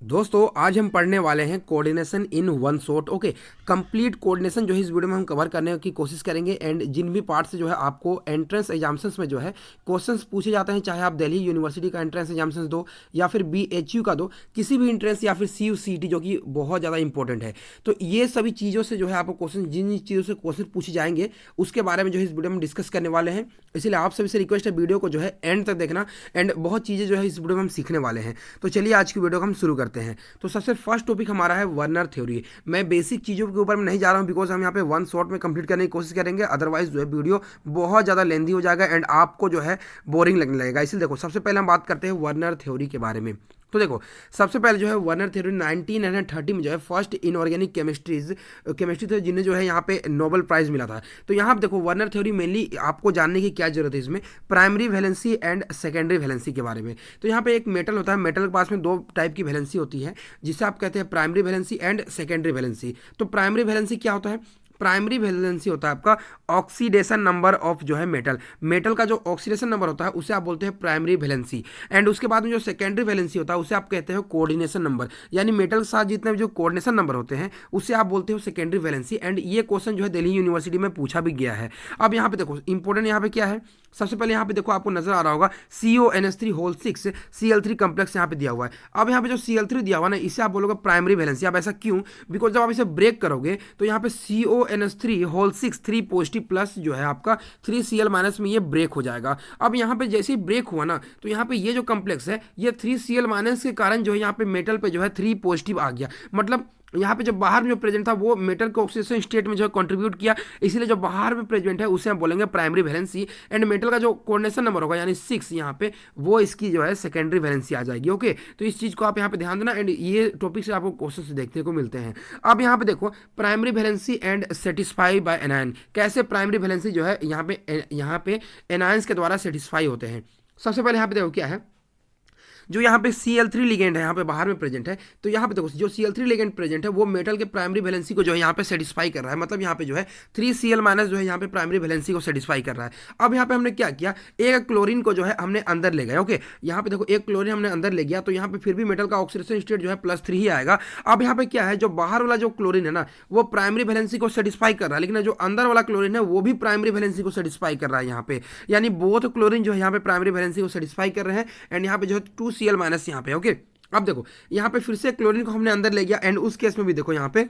दोस्तों आज हम पढ़ने वाले हैं coordination in one shot. Okay, complete coordination जो है इस वीडियो में हम कवर करने की कोशिश करेंगे। एंड जिन भी पार्ट से जो है आपको एंट्रेंस एग्जाम्स में जो है क्वेश्चंस पूछे जाते हैं, चाहे आप दिल्ली यूनिवर्सिटी का एंट्रेंस एग्जाम्स दो या फिर BHU का दो, किसी भी एंट्रेंस या फिर CUCT जो कि बहुत ज़्यादा इंपॉर्टेंट है। तो ये सभी चीज़ों से जो है आपको क्वेश्चन, जिन चीज़ों से क्वेश्चन पूछे जाएंगे उसके बारे में जो है इस वीडियो में डिस्कस करने वाले हैं। इसलिए आप सभी से रिक्वेस्ट है वीडियो को जो है एंड तक देखना। एंड बहुत चीज़ें जो है इस वीडियो में हम सीखने वाले हैं। तो चलिए आज की वीडियो को हम शुरू करते हैं। तो सबसे फर्स्ट टॉपिक हमारा है वर्नर थ्योरी। मैं बेसिक चीज़ों के ऊपर में नहीं जा रहा हूं बिकॉज हम यहाँ पे वन शॉट में कंप्लीट करने की कोशिश करेंगे, अदरवाइज जो है वीडियो बहुत ज़्यादा लेंदी हो जाएगा एंड आपको जो है बोरिंग लगने लगेगा। इसलिए देखो, सबसे पहले हम बात करते हैं वर्नर थ्योरी के बारे में। तो देखो, सबसे पहले जो है वर्नर थ्योरी 1930 में जो है फर्स्ट इनऑर्गेनिक केमिस्ट्री थे जिन्हें जो है यहाँ पे नोबेल प्राइज मिला था। तो यहाँ पे देखो, वर्नर थ्योरी मेनली आपको जानने की क्या जरूरत है इसमें, primary valency and secondary valency के बारे में। तो यहाँ पे एक मेटल होता है, मेटल के पास में दो टाइप की वैलेंसी होती है जिसे आप कहते हैं primary valency and secondary valency. तो प्राइमरी वैलेंसी क्या होता है? प्राइमरी वैलेंसी होता है आपका ऑक्सीडेशन नंबर ऑफ जो है मेटल का जो ऑक्सीडेशन नंबर होता है उसे आप बोलते हैं प्राइमरी वैलेंसी। एंड उसके बाद में जो सेकेंडरी वैलेंसी होता है उसे आप कहते हो कोऑर्डिनेशन नंबर, यानी मेटल के साथ जितने भी जो कोऑर्डिनेशन नंबर होते हैं उसे आप बोलते हो सेकेंडरी वैलेंसी। एंड ये क्वेश्चन जो है दिल्ली यूनिवर्सिटी में पूछा भी गया है। अब यहाँ पे देखो, इंपॉर्टेंट यहाँ पे क्या है, सबसे पहले यहाँ पे देखो आपको नजर आ रहा होगा CONH3 होल 6 Cl3 कम्प्लेक्स यहाँ पे दिया हुआ है। अब यहाँ पे जो Cl3 दिया हुआ ना, इसे आप बोलोगे प्राइमरी वैलेंसी। अब ऐसा क्यों? बिकॉज जब आप इसे ब्रेक करोगे तो यहाँ पे CONH3 होल 6 3 पॉजिटिव प्लस जो है आपका 3Cl माइनस में ये ब्रेक हो जाएगा। अब यहाँ पे जैसे ही ब्रेक हुआ ना, तो यहाँ पे ये जो कम्प्लेक्स है ये 3Cl माइनस के कारण जो है यहाँ पे मेटल पे जो है 3 पॉजिटिव आ गया। मतलब यहाँ पे जो बाहर में जो प्रेजेंट था वो मेटल के ऑक्सीडेशन स्टेट में जो है कंट्रीब्यूट किया, इसलिए जो बाहर में प्रेजेंट है उसे हम बोलेंगे प्राइमरी वैलेंसी। एंड मेटल का जो कोऑर्डिनेशन नंबर होगा यानी 6 यहाँ पे, वो इसकी जो है सेकेंडरी वैलेंसी आ जाएगी। ओके, तो इस चीज़ को आप यहाँ पे ध्यान देना। एंड ये टॉपिक से आपको क्वेश्चन देखने को मिलते हैं। अब यहाँ पे देखो, primary valency and satisfy by anion. कैसे प्राइमरी वैलेंसी जो है यहाँ पे एनायंस के द्वारा सेटिस्फाई होते हैं। सबसे पहले यहाँ पे देखो क्या है, जो यहाँ पे Cl3 लिगेंड है यहाँ पे बाहर में प्रेजेंट है। तो यहाँ पे देखो, जो Cl3 लिगेंड प्रेजेंट है वो मेटल के प्राइमरी वैलेंसी को जो है यहाँ पे सेटिस्फाई कर रहा है। मतलब यहाँ पे जो है 3Cl माइनस जो है यहाँ पे प्राइमरी वैलेंसी को सेटिस्फाई कर रहा है। अब यहाँ पे हमने क्या किया, एक क्लोरीन को जो है हमने अंदर ले गया। ओके, यहाँ पे देखो एक क्लोरीन हमने अंदर ले गया, तो यहाँ पे फिर भी मेटल का ऑक्सीडेशन स्टेट जो है +3 ही आएगा। अब यहाँ पे क्या है, जो बाहर वाला जो क्लोरीन है ना वो प्राइमरी वैलेंसी को सेटिस्फाई कर रहा है, लेकिन जो अंदर वाला क्लोरीन है वो भी प्राइमरी वैलेंसी को सेटिस्फाई कर रहा है यहाँ पे। यानी बोथ क्लोरीन जो है यहाँ पे प्राइमरी वैलेंसी को सेटिस्फाई कर रहे हैं। एंड यहाँ पे जो है 2Cl माइनस यहाँ पे। ओके, अब देखो यहाँ पे फिर से क्लोरीन को हमने अंदर ले गया। एंड उस केस में भी देखो यहाँ पे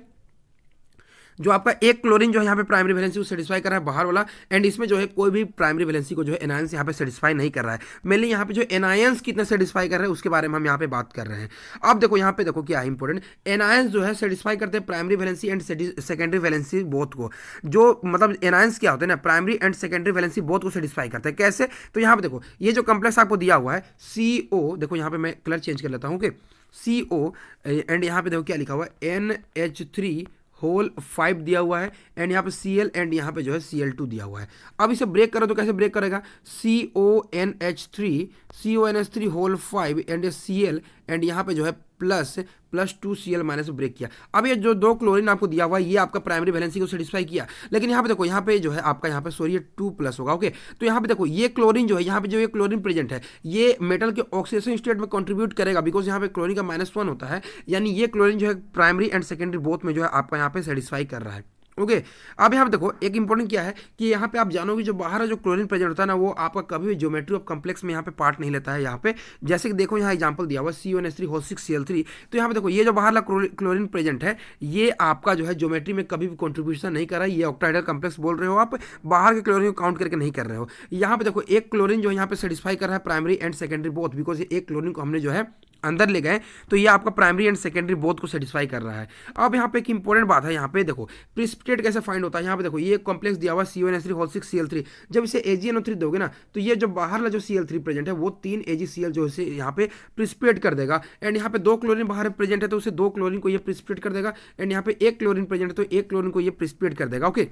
जो आपका एक क्लोरीन जो है यहाँ पे प्राइमरी वैलेंसी को सेटिस्फाई कर रहा है बाहर वाला। एंड इसमें जो है कोई भी प्राइमरी वैलेंसी को जो है एनायंस यहाँ पे सेटिस्फाई नहीं कर रहा है। मेनली यहाँ पे जो एनायंस कितने सेटिस्फाई कर रहे हैं उसके बारे में हम यहाँ पे बात कर रहे हैं। अब देखो यहाँ पे देखो क्या है इंपॉर्टेंट, एनायंस जो है सेटिस्फाई करते हैं primary valency and secondary valency both को। जो मतलब एनायंस क्या होते हैं ना, primary and secondary valency both को सेटिस्फाई करते हैं। कैसे? तो यहाँ पे देखो, ये जो कम्प्लेक्स आपको दिया हुआ है CO, देखो यहाँ पे मैं कलर चेंज कर लेता हूँ। ओके, CO एंड यहाँ पे देखो क्या लिखा हुआ है, NH3 होल 5 दिया हुआ है। एंड यहाँ पे Cl एंड यहाँ पे जो है Cl2 दिया हुआ है। अब इसे ब्रेक करो तो कैसे ब्रेक करेगा, CONH3 whole 5 and Cl and यहाँ पे जो है +2Cl माइनस ब्रेक किया। अब ये जो दो क्लोरीन आपको दिया हुआ है ये आपका प्राइमरी वैलेंसी को सेटिस्फाई किया, लेकिन यहाँ पे देखो यहाँ पे जो है आपका यहाँ पे सॉरी ये 2+ होगा। ओके, तो यहाँ पे देखो ये क्लोरीन जो है यहाँ पे जो ये क्लोरीन प्रेजेंट है ये मेटल के ऑक्सीडेशन स्टेट में कंट्रीब्यूट करेगा, बिकॉज यहाँ पे क्लोरीन का -1 होता है। यानी ये क्लोरीन जो है प्राइमरी एंड सेकेंडरी बोथ में जो है आपका यहाँ पे सेटिस्फाई कर रहा है। ओके, अब यहाँ पे देखो एक इंपॉर्टेंट क्या है कि यहाँ पे आप जानोगे जो बाहर जो क्लोरीन प्रेजेंट होता है ना वो आपका कभी भी ज्योमेट्री ऑफ कम्प्लेक्स में यहाँ पे पार्ट नहीं लेता है। यहाँ पे जैसे कि देखो यहाँ एग्जांपल दिया हुआ CONH3 होल 6 Cl3। तो यहाँ पे देखो ये जो बाहर क्लोरीन प्रेजेंट है ये आपका जो है ज्योमेट्री में कभी भी कॉन्ट्रीब्यूशन नहीं कर रहा है। ये ऑक्टाइडल कम्प्लेक्स बोल रहे हो आप, बाहर के क्लोरीन को काउंट करके नहीं कर रहे हो। यहाँ पे देखो एक क्लोरीन जो है यहाँ पे सेटिस्फाई कर रहा है primary and secondary both, because ये एक क्लोरीन को हमने जो है अंदर ले गए, तो ये आपका प्राइमरी एंड सेकेंडरी बोथ को सेटिस्फाई कर रहा है। अब यहाँ पे एक इंपॉर्टेंट बात है, यहाँ पे देखो प्रिसिपिटेट कैसे फाइंड होता है। यहाँ पे देखो ये कॉम्प्लेक्स दिया हुआ CONH3 होल 6 Cl3, जब इसे AgNO3 दोगे ना तो ये जो बाहर वाला जो Cl3 प्रेजेंट है वो 3 AgCl जो इसे यहाँ पे प्रिसिपिटेट कर देगा। एंड यहाँ पे 2 क्लोरीन बाहर प्रेजेंट है तो उसे 2 क्लोरीन को ये प्रिसिपिटेट कर देगा। एंड यहाँ पे एक क्लोरीन प्रेजेंट है तो एक क्लोरीन को ये प्रिसिपिटेट कर देगा। ओके,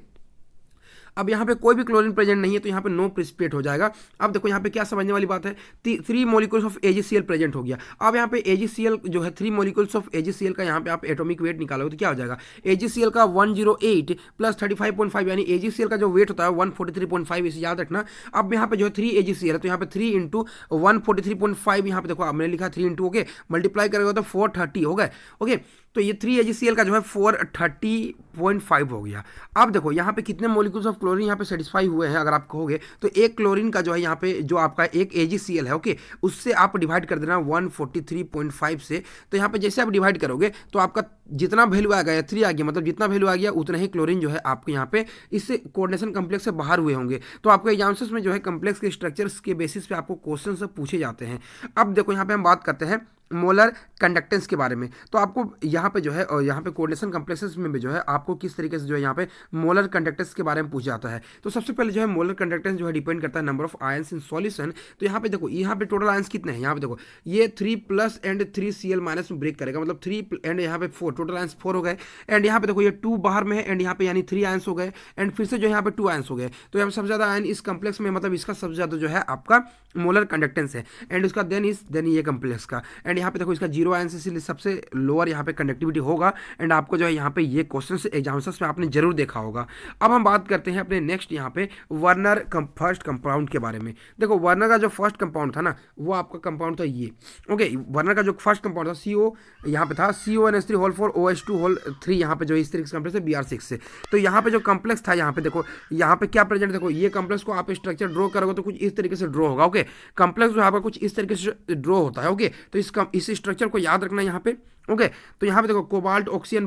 अब यहाँ पे कोई भी क्लोरीन प्रेजेंट नहीं है तो यहाँ पे नो प्रिसिपिटेट हो जाएगा। अब देखो यहाँ पे क्या समझने वाली बात है, 3 मॉलिक्यूल्स ऑफ AgCl प्रेजेंट हो गया। अब यहाँ पे AgCl जो है 3 मॉलिक्यूल्स ऑफ AgCl का यहाँ पे आप एटॉमिक वेट निकालोगे तो क्या हो जाएगा, AgCl का 108 प्लस 35.5 यानी AgCl का जो वेट होता है 143.5, इसे याद रखना। अब यहाँ पे जो है 3 AgCl है तो यहाँ पे 3 इंटू 143.5, यहाँ पे देखो मैंने लिखा 3 इंटू, ओके, मल्टीप्लाई करेगा तो 430 हो गए। ओके, तो ये 3 AgCl का जो है 430.5 हो गया। अब देखो यहाँ पे कितने मॉलिक्यूल्स ऑफ क्लोरीन यहाँ पे सेटिस्फाई हुए हैं, अगर आप कहोगे तो एक क्लोरीन का जो है यहाँ पे जो आपका एक AgCl है, ओके, उससे आप डिवाइड कर देना 143.5 से। तो यहाँ पे जैसे आप डिवाइड करोगे तो आपका जितना वैल्यू आ गया 3 आ गया, मतलब जितना वैल्यू आ गया उतना ही क्लोरीन जो है आपको यहाँ पे इस कोऑर्डिनेशन कॉम्प्लेक्स से बाहर हुए होंगे। तो आपको एग्जाम्स में जो है कॉम्प्लेक्स के स्ट्रक्चर्स के बेसिस पे आपको क्वेश्चन सब पूछे जाते हैं। अब देखो यहाँ पे हम बात करते हैं मोलर कंडक्टेंस के बारे में। तो आपको यहाँ पे जो है और यहाँ पे कोऑर्डिनेशन कॉम्प्लेक्सेस में भी जो है आपको किस तरीके से जो है यहाँ पे मोलर कंडक्टेंस के बारे में पूछा जाता है। तो सबसे पहले जो है मोलर कंडक्टेंस जो है डिपेंड करता है number of ions in solution. तो यहाँ पे देखो यहाँ पे टोटल आयंस कितने हैं, यहाँ पे देखो ये 3 प्लस एंड 3 Cl माइनस में ब्रेक करेगा, मतलब 3 एंड यहाँ पे 4, टोटल आयंस 4 हो गए। एंड यहाँ पे देखो ये 2 बाहर में है एंड यहाँ पे यानी 3 आयंस हो गए एंड फिर से जो यहाँ पे 2 आयंस हो गए। तो यहाँ पे सबसे ज्यादा आयन इस कॉम्प्लेक्स में, मतलब इसका सबसे ज्यादा जो है आपका मोलर कंडक्टेंस है एंड उसका देन ये कॉम्प्लेक्स का। एंड यहाँ पे देखो इसका 0 आयंस, इसलिए सबसे लोअर यहाँ पे कंडक्टिविटी होगा। एंड आपको जो है यहाँ पे ये क्वेश्चन एग्जाम्स में आपने जरूर देखा होगा। अब हम बात करते हैं अपने नेक्स्ट यहाँ पे वर्नर फर्स्ट कंपाउंड के बारे में। देखो वर्नर का जो फर्स्ट कंपाउंड था ना वो आपका कंपाउंड था ये, ओके, वर्नर का जो फर्स्ट कंपाउंड था CO यहाँ पे था CONH3 होल 4 OH2 होल 3, यहाँ पे जो इस तरीके से कॉम्प्लेक्स है Br6 से। तो यहाँ पे जो कॉम्प्लेक्स था यहाँ पे देखो यहाँ पे क्या प्रेजेंट, देखो ये कॉम्प्लेक्स को आप स्ट्रक्चर ड्रॉ करोगे तो कुछ इस तरीके से ड्रॉ होगा। ओके, कॉम्प्लेक्स जो आपका कुछ इस तरीके से ड्रॉ होता है। ओके, तो इस स्ट्रक्चर को याद रखना यहाँ पे। ओके, तो यहाँ पे देखो कोबाल्ट ऑक्सीजन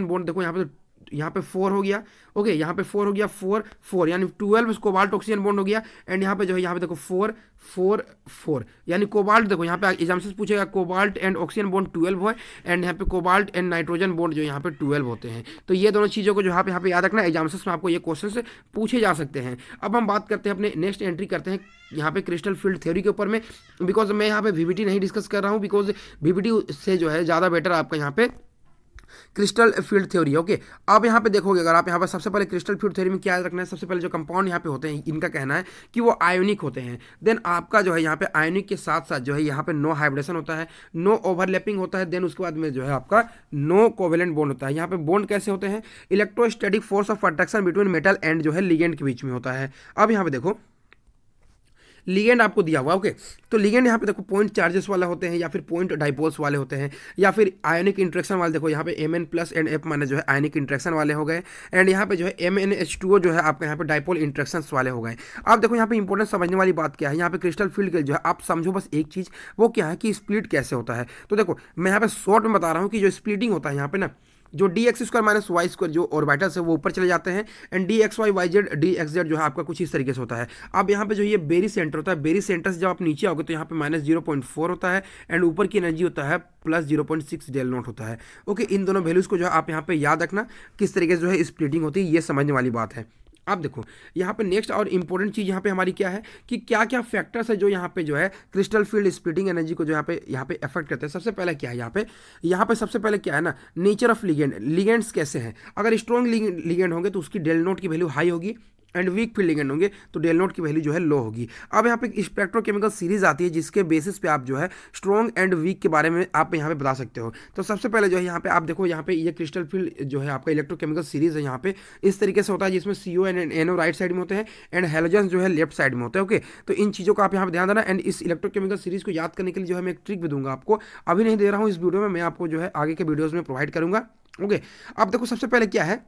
बॉन्ड देखो यहाँ पे 4 हो गया। ओके, यहाँ पे 4 हो गया, 4 यानी 12 कोबाल्ट ऑक्सीजन बॉन्ड हो गया। एंड यहाँ पे जो है यहाँ पे देखो 4 यानी कोबाल्ट, देखो यहाँ पे एग्जाम से पूछेगा कोबाल्ट एंड ऑक्सीजन बॉन्ड 12 है एंड यहाँ पे कोबाल्ट एंड नाइट्रोजन बॉन्ड जो यहाँ पे 12 होते हैं। तो ये दोनों चीज़ों को जो यहाँ पे याद रखना, एग्जाम में आपको ये क्वेश्चन से पूछे जा सकते हैं। अब हम बात करते हैं अपने नेक्स्ट एंट्री करते हैं यहाँ पे क्रिस्टल फील्ड थ्योरी के ऊपर में, बिकॉज मैं यहाँ पे VBT नहीं डिस्कस कर रहा हूँ, बिकॉज VBT से जो है ज़्यादा बेटर आपका यहाँ पे क्रिस्टल फील्ड थ्योरी। ओके, अब यहाँ पे देखोगे अगर आप यहाँ पर सबसे पहले क्रिस्टल फील्ड थ्योरी में क्या याद रखना है, सबसे पहले जो कंपाउंड यहाँ पे होते हैं इनका कहना है कि वो आयोनिक होते हैं। देन आपका जो है यहाँ पे आयोनिक के साथ साथ जो है यहाँ पे नो हाइब्रिडेशन होता है, नो ओवरलैपिंग होता है। देन उसके बाद में जो है आपका नो कोवेलेंट बॉन्ड होता है। यहाँ पे बॉन्ड कैसे होते हैं, electrostatic force of attraction between metal and जो है लिगेंड के बीच में होता है। अब यहाँ पे देखो लिगेंड आपको दिया हुआ, ओके, तो लिगेंड यहाँ पे देखो पॉइंट चार्जेस वाला होते हैं या फिर पॉइंट डाइपोल्स वाले होते हैं या फिर आयोनिक इंट्रैक्शन वाले। देखो यहाँ पे Mn plus and F minus जो है आयोनिक इंट्रैक्शन वाले हो गए एंड यहाँ पे जो है MnH2O जो है आपके यहाँ पे डाइपोल इंट्रैक्शन वाले हो गए। अब देखो यहाँ पे इंपॉर्टेंट समझने वाली बात क्या है, यहाँ पे क्रिस्टल फील्ड के जो है आप समझो बस एक चीज़, वो क्या है कि स्प्लिट कैसे होता है। तो देखो मैं यहाँ पे शॉर्ट में बता रहा हूँ कि जो स्प्लिटिंग होता है यहाँ पे ना, जो dx² माइनस y² जो ऑर्बिटल्स है वो ऊपर चले जाते हैं एंड dxy yz dxz जो है आपका कुछ इस तरीके से होता है। अब यहाँ पे जो ये बेरी सेंटर होता है, बेरी सेंटर से जब आप नीचे आओगे तो यहाँ पे -0.4 होता है एंड ऊपर की एनर्जी होता है +0.6 डेल नॉट होता है। ओके, इन दोनों वैल्यूज़ को जो है आप यहाँ पे याद रखना किस तरीके से जो है स्प्लिटिंग होती है, ये समझने वाली बात है। अब देखो यहाँ पे नेक्स्ट और इंपॉर्टेंट चीज़ यहाँ पे हमारी क्या है कि क्या क्या फैक्टर्स है जो यहाँ पे जो है क्रिस्टल फील्ड स्प्लिटिंग एनर्जी को जो यहाँ पे अफेक्ट करते हैं। सबसे पहले क्या है यहाँ पे सबसे पहले क्या है ना, नेचर ऑफ लिगेंड्स कैसे हैं। अगर स्ट्रॉन्ग लिगेंड होंगे तो उसकी डेल नोट की वैल्यू हाई होगी एंड वीक फील्ड लिगेंड होंगे तो डेल नोट की वैल्यू जो है लो होगी। अब यहाँ पे स्पेक्ट्रोकेमिकल सीरीज आती है जिसके बेसिस पे आप जो है स्ट्रॉन्ग एंड वीक के बारे में आप यहाँ पे बता सकते हो। तो सबसे पहले जो है यहाँ पे आप देखो यहाँ पे ये क्रिस्टल फील्ड जो है आपका इलेक्ट्रोकेमिकल सीरीज है यहाँ पे इस तरीके से होता है जिसमें CO and NO right side में होते हैं एंड हेलोजन जो है लेफ्ट साइड में होते हैं। ओके, तो इन चीज़ों का आप यहाँ पे ध्यान देना एंड इस इलेक्ट्रोकेमिकल सीरीज को याद करने के लिए जो है मैं एक ट्रिक भी दूंगा आपको, अभी नहीं दे रहा हूँ इस वीडियो में, मैं आपको जो है आगे के वीडियोज़ में प्रोवाइड करूँगा। ओके, अब देखो सबसे पहले क्या है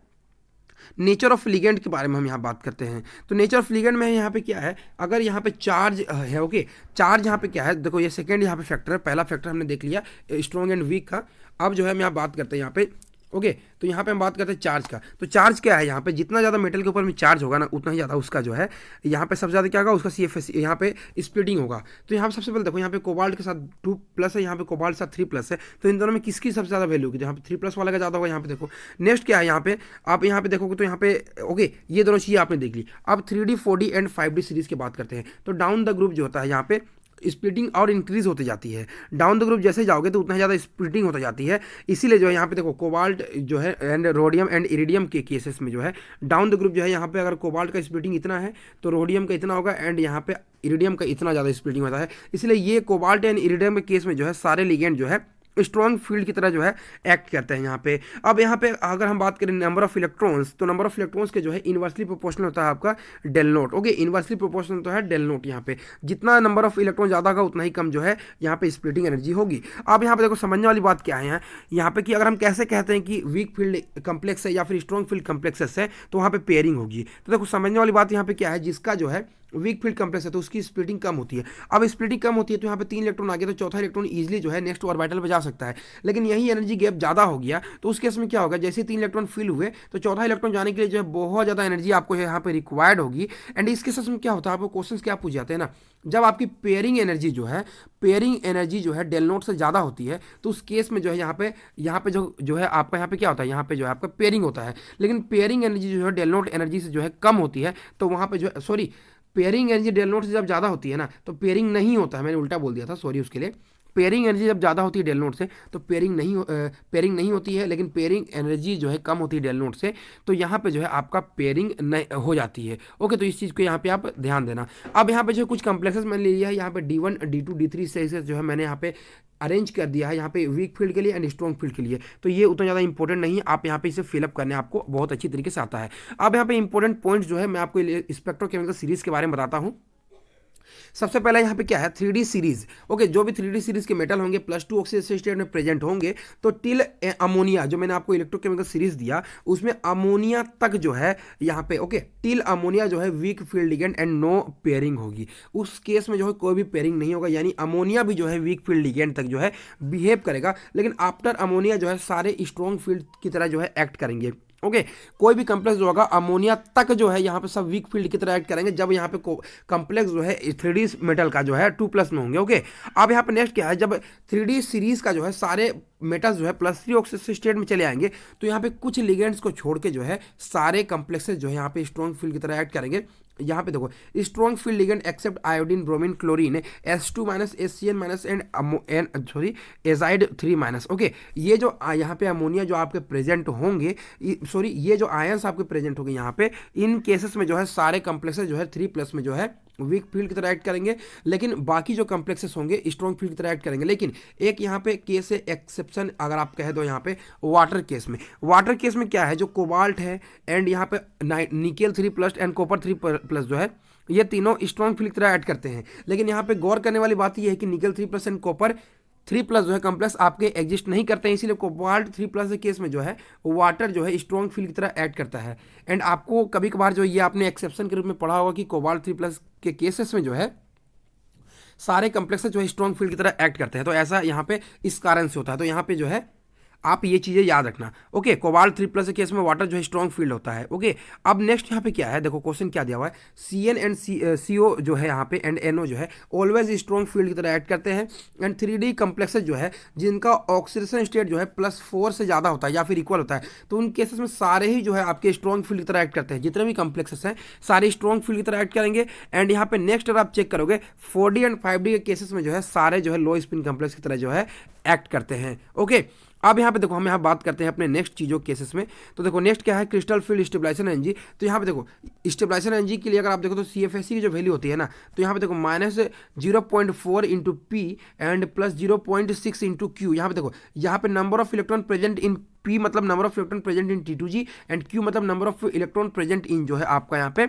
नेचर ऑफ लिगेंड के बारे में हम यहाँ बात करते हैं। तो नेचर ऑफ लिगेंड में यहाँ पे क्या है, अगर यहाँ पे चार्ज है, ओके, चार्ज यहाँ पे क्या है, देखो ये सेकंड यहाँ पे फैक्टर है, पहला फैक्टर हमने देख लिया स्ट्रॉन्ग एंड वीक का। अब जो है हम यहाँ बात करते हैं यहाँ पे, ओके, तो यहाँ पे हम बात करते हैं चार्ज का। तो चार्ज क्या है, यहाँ पे जितना ज़्यादा मेटल के ऊपर में चार्ज होगा ना उतना ही ज़्यादा उसका जो है यहाँ पे सबसे ज़्यादा क्या होगा, उसका CFS यहाँ पे स्प्लिटिंग होगा। तो यहाँ पे सबसे पहले देखो यहाँ पे कोबाल्ट के साथ 2+ है, यहाँ पे कोबाल्ट के साथ 3+ है, तो इन दोनों में किसकी सबसे ज़्यादा वैल्यू होगी, यहाँ पे 3+ वाला का ज़्यादा होगा। यहाँ पे देखो नेक्स्ट क्या है, यहाँ पे आप यहाँ पे देखोगे तो यहाँ पे ओके ये दोनों चीज़ें आपने देख ली। अब 3D 4D and 5D series की बात करते हैं। तो डाउन द ग्रुप जो होता है यहाँ पे स्प्लिटिंग और इंक्रीज होती जाती है। डाउन द ग्रुप जैसे जाओगे तो उतना ज़्यादा स्प्लिटिंग होती जाती है। इसीलिए जो है यहाँ पे देखो कोबाल्ट जो है एंड रोडियम एंड इरिडियम के केसेस में जो है डाउन द ग्रुप जो है यहाँ पे अगर कोबाल्ट का स्प्लिटिंग इतना है तो रोडियम का इतना होगा एंड यहाँ पे इरिडियम का इतना ज़्यादा स्प्लिटिंग होता है। इसलिए ये कोबाल्ट एंड इरिडियम के केस में जो है सारे लिगेंड जो है स्ट्रॉन्ग फील्ड की तरह जो है एक्ट करते हैं यहाँ पे। अब यहाँ पे अगर हम बात करें नंबर ऑफ इलेक्ट्रॉन्स, तो नंबर ऑफ इलेक्ट्रॉन्स के जो है इन्वर्सली प्रोपोर्शनल होता है आपका del naught. Okay, inversely proportional तो है डेल नोट। यहाँ पे जितना नंबर ऑफ इलेक्ट्रॉन ज़्यादा होगा उतना ही कम जो है यहाँ पे स्प्लिटिंग एनर्जी होगी। अब यहाँ पे देखो समझने वाली बात क्या है यहाँ पे कि अगर हम कैसे कहते हैं कि वीक फील्ड कम्प्लेक्स है या फिर स्ट्रॉन्ग फील्ड कम्प्लेक्सेस है तो वहाँ पे पेयरिंग होगी। तो देखो समझने वाली बात यहाँ पे क्या है, जिसका जो है वीक फील्ड कम्प्लेक्स है तो उसकी स्प्लिटिंग कम होती है। अब स्प्लिटिंग कम होती है तो यहाँ पे 3 इलेक्ट्रॉन आ गया तो चौथा इलेक्ट्रॉन इजीली जो है नेक्स्ट ऑर्बिटल पे जा सकता है। लेकिन यही एनर्जी गैप ज़्यादा हो गया तो उस केस में क्या होगा, जैसे 3 इलेक्ट्रॉन फिल हुए तो चौथा इलेक्ट्रॉन जाने के लिए जो है बहुत ज़्यादा एनर्जी आपको यहाँ पे रिक्वायर्ड होगी। एंड इस केस में क्या होता है, आपको क्वेश्चन क्या पूछ जाते हैं ना, जब आपकी पेयरिंग एनर्जी जो है डेल नोट से ज़्यादा होती है तो उस केस में जो है यहाँ पे जो है आपका यहाँ पे क्या होता है, यहाँ पे जो है आपका पेयरिंग होता है। लेकिन पेयरिंग एनर्जी जो है डेल नोट एनर्जी से जो है कम होती है तो वहाँ पे जो है sorry pairing energy del naught से जब ज़्यादा होती है ना तो पेयरिंग नहीं होता है, मैंने उल्टा बोल दिया था, सॉरी उसके लिए। पेयरिंग एनर्जी जब ज़्यादा होती है डेल नोट से तो पेयरिंग नहीं होती है, लेकिन पेयरिंग एनर्जी जो है कम होती है डेल नोट से तो यहाँ पे जो है आपका पेयरिंग हो जाती है। ओके, तो इस चीज़ को यहाँ पे आप ध्यान देना। अब यहाँ पे जो कुछ कम्प्लेक्सेस मैंने लिया है यहाँ पे D1 D2 D3 से जो है मैंने यहाँ पे अरेंज कर दिया है यहाँ पे वीक फील्ड के लिए एंड स्ट्रॉन्ग फील्ड के लिए। तो ये उतना ज़्यादा इंपॉर्टेंट नहीं है, आप यहाँ पे इसे फिलअप करने आपको बहुत अच्छी तरीके से आता है। अब यहाँ पे इंपॉर्टेंट पॉइंट जो है मैं आपको स्पेक्ट्रोकेमिकल सीरीज के बारे में बताता हूँ। सबसे पहला यहाँ पे क्या है 3D सीरीज। ओके, जो भी 3D सीरीज के मेटल होंगे +2 ऑक्सीडेशन स्टेट में प्रेजेंट होंगे तो टिल अमोनिया, जो मैंने आपको इलेक्ट्रोकेमिकल सीरीज दिया उसमें अमोनिया तक जो है यहाँ पे ओके टिल अमोनिया जो है weak field ligand and no pairing होगी। उस केस में जो है कोई भी पेयरिंग नहीं होगा, यानी अमोनिया भी जो है वीक फील्ड लिगेंड तक जो है बिहेव करेगा, लेकिन आफ्टर अमोनिया जो है सारे स्ट्रॉन्ग फील्ड की तरह जो है एक्ट करेंगे। ओके, कोई भी कम्प्लेक्स जो होगा अमोनिया तक जो है यहाँ पे सब वीक फील्ड की तरह एक्ट करेंगे जब यहाँ पे कम्प्लेक्स जो है 3D मेटल का जो है 2+ में होंगे। ओके, अब यहाँ पे नेक्स्ट क्या है, जब 3D सीरीज का जो है सारे मेटल्स जो है +3 ऑक्सीडेशन स्टेट में चले आएंगे तो यहाँ पे कुछ लिगेंड्स को छोड़ के जो है सारे कम्प्लेक्सेस जो है यहाँ पे स्ट्रॉन्ग फील्ड की तरह एक्ट करेंगे। यहाँ पे देखो strong field ligand except iodine bromine chlorine H2- HCN- and sorry azide 3-। Okay, ये जो यहाँ पे अमोनिया जो आपके प्रेजेंट होंगे, सॉरी ये जो आयंस आपके प्रेजेंट होंगे यहाँ पे, इन केसेस में जो है सारे कम्प्लेक्सेस जो है 3+ में जो है वीक फील्ड की तरह एक्ट करेंगे, लेकिन बाकी जो कम्प्लेक्सेस होंगे स्ट्रॉन्ग फील्ड की तरह एक्ट करेंगे। लेकिन एक यहाँ पे केस है एक्सेप्शन, अगर आप कह दो यहाँ पे वाटर केस में क्या है, जो कोबाल्ट है एंड यहाँ पे निकेल 3+ एंड कॉपर 3+ जो है ये तीनों स्ट्रॉन्ग फील्ड की तरह ऐड करते हैं। लेकिन यहाँ पे गौर करने वाली बात ये है कि निकेल 3+ एंड कॉपर 3+ जो है कम्प्लेक्स आपके एग्जिस्ट नहीं करते हैं, इसीलिए कोबाल्ट 3+ के केस में जो है वाटर जो है स्ट्रॉन्ग फील्ड की तरह ऐड करता है। एंड आपको कभी कभार जो ये आपने एक्सेप्शन के रूप में पढ़ा होगा कि कोबाल्ट 3+ के केसेस में जो है सारे कम्प्लेक्सेस जो है स्ट्रॉन्ग फील्ड की तरह एक्ट करते हैं। तो ऐसा यहाँ पे इस कारण से होता है, तो यहाँ पे जो है आप ये चीज़ें याद रखना। ओके, कोबाल्ट 3+ के केस में वाटर जो है स्ट्रॉन्ग फील्ड होता है। ओके, अब नेक्स्ट यहाँ पे क्या है, देखो क्वेश्चन क्या दिया हुआ है, CN एंड CO जो है यहाँ पे एंड NO जो है ऑलवेज स्ट्रॉन्ग फील्ड की तरह ऐड करते हैं। एंड 3D कम्प्लेक्सेस जो है जिनका ऑक्सीडेशन स्टेट जो है +4 से ज़्यादा होता है या फिर इक्वल होता है तो उन केसेस में सारे ही जो है आपके स्ट्रॉन्ग फील्ड की तरह ऐड करते हैं। जितने भी कम्प्लेक्सेस हैं सारे स्ट्रॉन्ग फील्ड की तरह ऐड करेंगे। एंड यहाँ पे नेक्स्ट अगर आप चेक करोगे 4D एंड 5D के केसेस में जो है सारे जो है लो स्पिन कम्प्लेक्स की तरह जो है एक्ट करते हैं। ओके, अब यहाँ पे देखो हम यहाँ बात करते हैं अपने नेक्स्ट चीज़ों केसेस में। तो देखो नेक्स्ट क्या है, क्रिस्टल फील्ड स्टेबलाइजेशन एनर्जी। तो यहाँ पे देखो स्टेबलाइजेशन एनर्जी के लिए अगर आप देखो तो CFSE की जो वैल्यू होती है ना, तो यहाँ पे देखो -0.4 × P एंड +0.6 × Q। यहाँ पे देखो यहाँ पे number of electron present in P मतलब number of electron present in T2G and Q मतलब number of electron present in जो है आपका यहाँ पे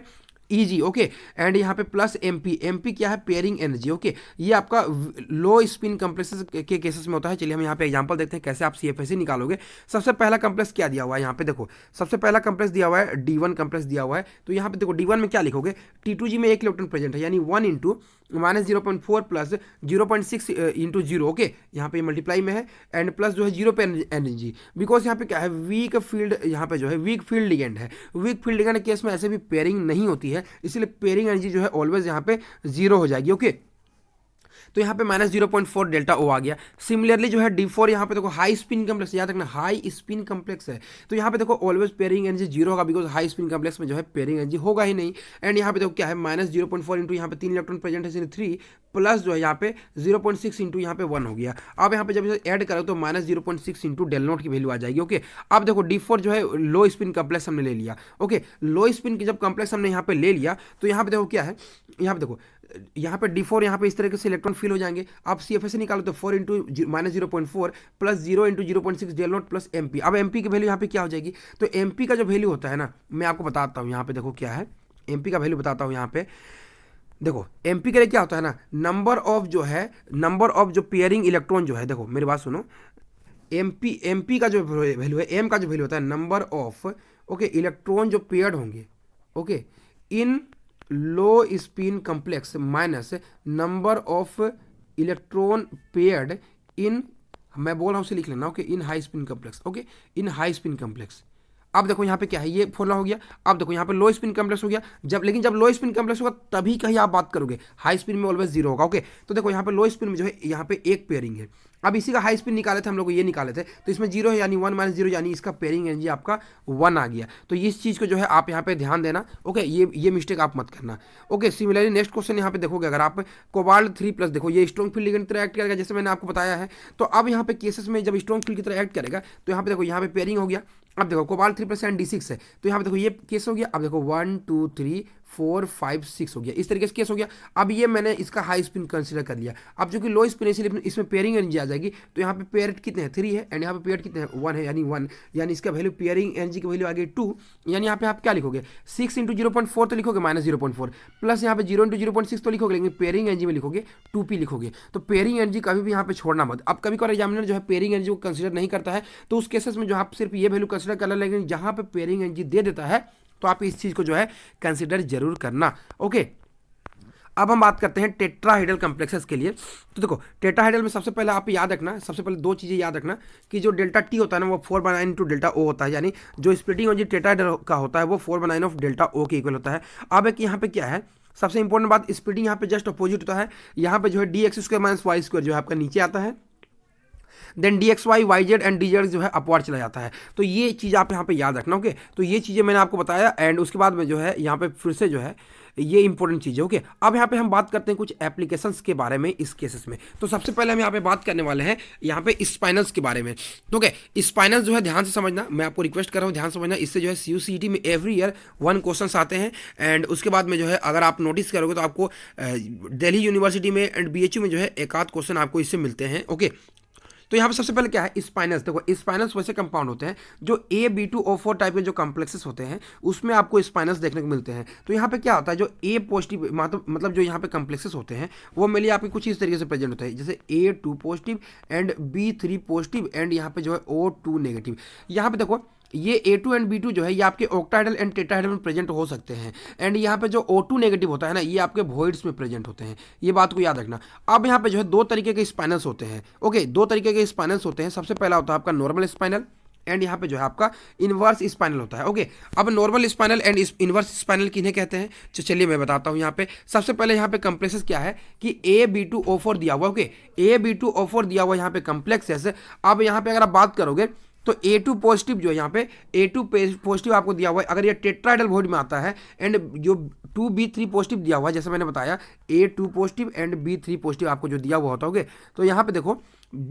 EG। ओके, एंड यहाँ पे MP क्या है, पेयरिंग एनर्जी। ओके, ये आपका लो स्पिन कम्प्लेक्सेस के केसेस में होता है। चलिए हम यहाँ पे एग्जांपल देखते हैं कैसे आप CFSE निकालोगे। सबसे पहला कम्प्लेक्स क्या दिया हुआ है यहाँ पे, देखो सबसे पहला कम्प्लेक्स दिया हुआ है D1 कम्प्लेक्स दिया हुआ है। तो यहाँ पे देखो D1 में क्या लिखोगे, T2G में 1 इलेक्ट्रॉन प्रेजेंट है यानी 1 × -0.4 + 0.6 × 0। ओके, यहाँ पे मल्टीप्लाई में है एंड प्लस जो है 0 पे एनर्जी, बिकॉज यहाँ पे क्या है वीक फील्ड, यहाँ पे जो है वीक फील्ड लिगेंड है। वीक फील्ड लिगेंड के केस में ऐसे भी पेयरिंग नहीं होती है, इसलिए पेयरिंग एनर्जी जो है ऑलवेज यहाँ पे 0 हो जाएगी। ओके, तो यहाँ पे -0.4 डेल्टा ओ आ गया। सिमिलरली जो है D4 यहाँ पे देखो हाई स्पिन कम्प्लेक्स, याद रखना हाई स्पिन कम्प्लेक्स है, तो यहाँ पे देखो ऑलवेज पेयरिंग एनर्जी जीरो होगा, बिकॉज हाई स्पिन कम्प्लेक्स में जो है पेयरिंग एनर्जी होगा ही नहीं। एंड यहाँ पे देखो क्या है -0.4 इंटू यहाँ पे 3 इलेक्ट्रॉन प्रेजेंट है 3 प्लस जो है यहाँ पे 0.6 इंटू यहाँ पे 1 हो गया। अब यहाँ पे जब इसे ऐड करो तो -0.6 इंटू डेल नोट की वैल्यू आ जाएगी। ओके, अब देखो D4 जो है लो स्पिन कम्प्लेक्स हमने ले लिया। ओके, लो स्पिन की जब कम्प्लेक्स हमने यहाँ पे ले लिया तो यहाँ पे देखो क्या है, यहाँ पे देखो यहाँ पे D4 यहाँ पे इस तरीके से इलेक्ट्रॉन फिल हो जाएंगे। अब CFS से निकालो तो 4 into -0.4 plus 0 into 0.6 del naught plus MP। अब MP की वैल्यू यहाँ पे क्या हो जाएगी, तो MP का जो वैल्यू होता है ना, मैं आपको बताता हूँ यहाँ पे देखो क्या है, MP का वैल्यू बताता हूँ यहाँ पे। देखो MP के लिए क्या होता है ना, नंबर ऑफ जो पेयरिंग इलेक्ट्रॉन जो है, देखो मेरी बात सुनो, MP का जो वैल्यू है, M का जो वैल्यू होता है नंबर ऑफ ओके इलेक्ट्रॉन जो पेयर्ड होंगे okay in low spin complex minus number of electron paired in, मैं बोल रहा हूँ उसे लिख लेना okay, in high spin complex. Okay, in high spin complex. अब देखो यहाँ पे क्या है, ये फॉर्मूला हो गया। अब देखो यहाँ पे लो स्पिन कम्प्लेक्स हो गया, लेकिन जब लो स्पिन कम्प्लेक्स होगा तभी कहीं आप बात करोगे, हाई स्पिन में ऑलवेज जीरो होगा। ओके, तो देखो यहाँ पे लो स्पिन में जो है यहाँ पे एक पेयरिंग है। अब इसी का हाई स्पिन निकाले थे हम लोग, ये निकाले थे, तो इसमें जीरो है यानी 1 - 0 यानी इसका पेयरिंग एनर्जी आपका 1 आ गया। तो इस चीज़ को जो है आप यहाँ पे ध्यान देना। ओके, ये मिस्टेक आप मत करना। ओके, सिमिलरली नेक्स्ट क्वेश्चन यहाँ पे देखोगे, अगर आप कोबाल्ट 3+ देखो ये स्ट्रॉन्ग फील्ड लिगेंड की तरह एक्ट करेगा, जैसे मैंने आपको बताया है। तो अब यहाँ पे केसेस में जब स्ट्रॉन्ग फील्ड की तरह एक्ट करेगा तो यहाँ पे देखो यहाँ पे पेयरिंग हो गया। अब देखो कोबाल्ट 3+ D6 है, तो यहाँ पे देखो ये केस हो गया। अब देखो 1 2 3 4 5 6 हो गया, इस तरीके से केस हो गया। अब ये मैंने इसका हाई स्पिन कंसीडर कर लिया। अब जो कि लो स्पिन है इसलिए इसमें पेयरिंग एनर्जी आ जाएगी। तो यहाँ पे पेयर कितने हैं 3 है, एंड यहाँ पे पेयर कितने हैं 1 है, यानी 1 यानी इसका वैल्यू पेयरिंग एनर्जी की वैल्यू आ गई 2। यानी यहाँ पे आप क्या लिखोगे 6 इंटू 0.4 तो लिखोगे -0.4 प्लस यहाँ पे 0 इंटू 0.6 तो लिखोगे, लेकिन पेयरिंग एनर्जी में लिखोगे 2p लिखोगे। तो पेयरिंग एनर्जी कभी भी यहाँ पे छोड़ना मत। अब कभी कभी एग्जामिनर जो है पेयरिंग एनर्जी को कंसीडर नहीं करता है, तो उस केसेस में जो आप सिर्फ ये वैल्यू कंसीडर कर, लेकिन जहाँ पे पेयरिंग एनर्जी दे देता है तो आप इस चीज को जो है कंसीडर जरूर करना। ओके, अब हम बात करते हैं टेट्राहेड्रल कॉम्प्लेक्सेस के लिए। तो देखो टेट्राहेड्रल में सबसे पहले आप याद रखना, सबसे पहले दो चीज़ें याद रखना कि जो डेल्टा टी होता है ना वो 4/9 इंटू डेल्टा ओ होता है, यानी जो स्प्लिटिंग एनर्जी टेट्राहेड्रल का होता है वो 4/9 ऑफ डेल्टा ओ के इक्वल होता है। अब एक यहाँ पे क्या है सबसे इंपॉर्टेंट बात, स्प्लिटिंग यहाँ पे जस्ट अपोजिट होता है। यहाँ पे जो है dx² - y² जो है आपका नीचे आता है, then dxy yz and dz जो है अपवार चला जाता है। तो ये चीज़ आप यहाँ पे याद रखना। ओके, तो ये चीज़ें मैंने आपको बताया, एंड उसके बाद में जो है यहाँ पे फिर से जो है ये इंपॉर्टेंट चीज़ है। ओके, अब यहाँ पे हम बात करते हैं कुछ एप्लीकेशंस के बारे में इस केसेस में। तो सबसे पहले हम यहाँ पे बात करने वाले हैं यहाँ पे स्पाइनल्स के बारे में। तो ओके, स्पाइनल्स जो है ध्यान से समझना, मैं आपको रिक्वेस्ट कर रहा हूँ ध्यान से समझना, इससे जो है CUCET में एवरी ईयर 1 क्वेश्चन आते हैं। एंड उसके बाद में जो है अगर आप नोटिस करोगे तो आपको दिल्ली यूनिवर्सिटी में एंड BHU में जो है एक आध क्वेश्चन आपको इससे मिलते हैं। ओके, तो यहाँ पे सबसे पहले क्या है स्पाइनल्स। देखो स्पाइनल्स वैसे कंपाउंड होते हैं जो A B2O4 टाइप के जो कॉम्प्लेक्सेस होते हैं उसमें आपको स्पाइनल्स देखने को मिलते हैं। तो यहाँ पे क्या होता है जो A पॉजिटिव मतलब जो यहाँ पे कॉम्प्लेक्सेस होते हैं वो मेनली आपके कुछ इस तरीके से प्रेजेंट होता है, जैसे A2 positive and B3 positive and यहाँ पे जो है O2 नेगेटिव। यहाँ पे देखो ये A2 एंड B2 जो है ये आपके ऑक्टाहेड्रल एंड टेट्राहेड्रल में प्रेजेंट हो सकते हैं, एंड यहाँ पे जो O2 नेगेटिव होता है ना ये आपके वॉइड्स में प्रेजेंट होते हैं, ये बात को याद रखना। अब यहाँ पे जो है दो तरीके के स्पाइनल्स होते हैं। ओके, दो तरीके के स्पाइनल्स होते हैं। सबसे पहला होता है आपका नॉर्मल स्पाइनल एंड यहाँ पे जो है आपका इनवर्स स्पाइनल होता है। ओके, अब normal spinal and inverse spinal किन्हें कहते हैं तो चलिए मैं बताता हूँ। यहाँ पे सबसे पहले यहाँ पे कॉम्प्लेक्सेस क्या है कि A B2O4 दिया हुआ। ओके, A B2O4 दिया हुआ यहाँ पे कॉम्प्लेक्सेस। अब यहाँ पे अगर आप बात करोगे तो A2 पॉजिटिव जो है यहाँ पे A2 पॉजिटिव आपको दिया हुआ है, अगर ये टेट्राहेड्रल वॉइड में आता है, एंड जो 2B3 पॉजिटिव दिया हुआ है जैसे मैंने बताया A2 positive and B3 positive आपको जो दिया हुआ होता है। तो यहाँ पे देखो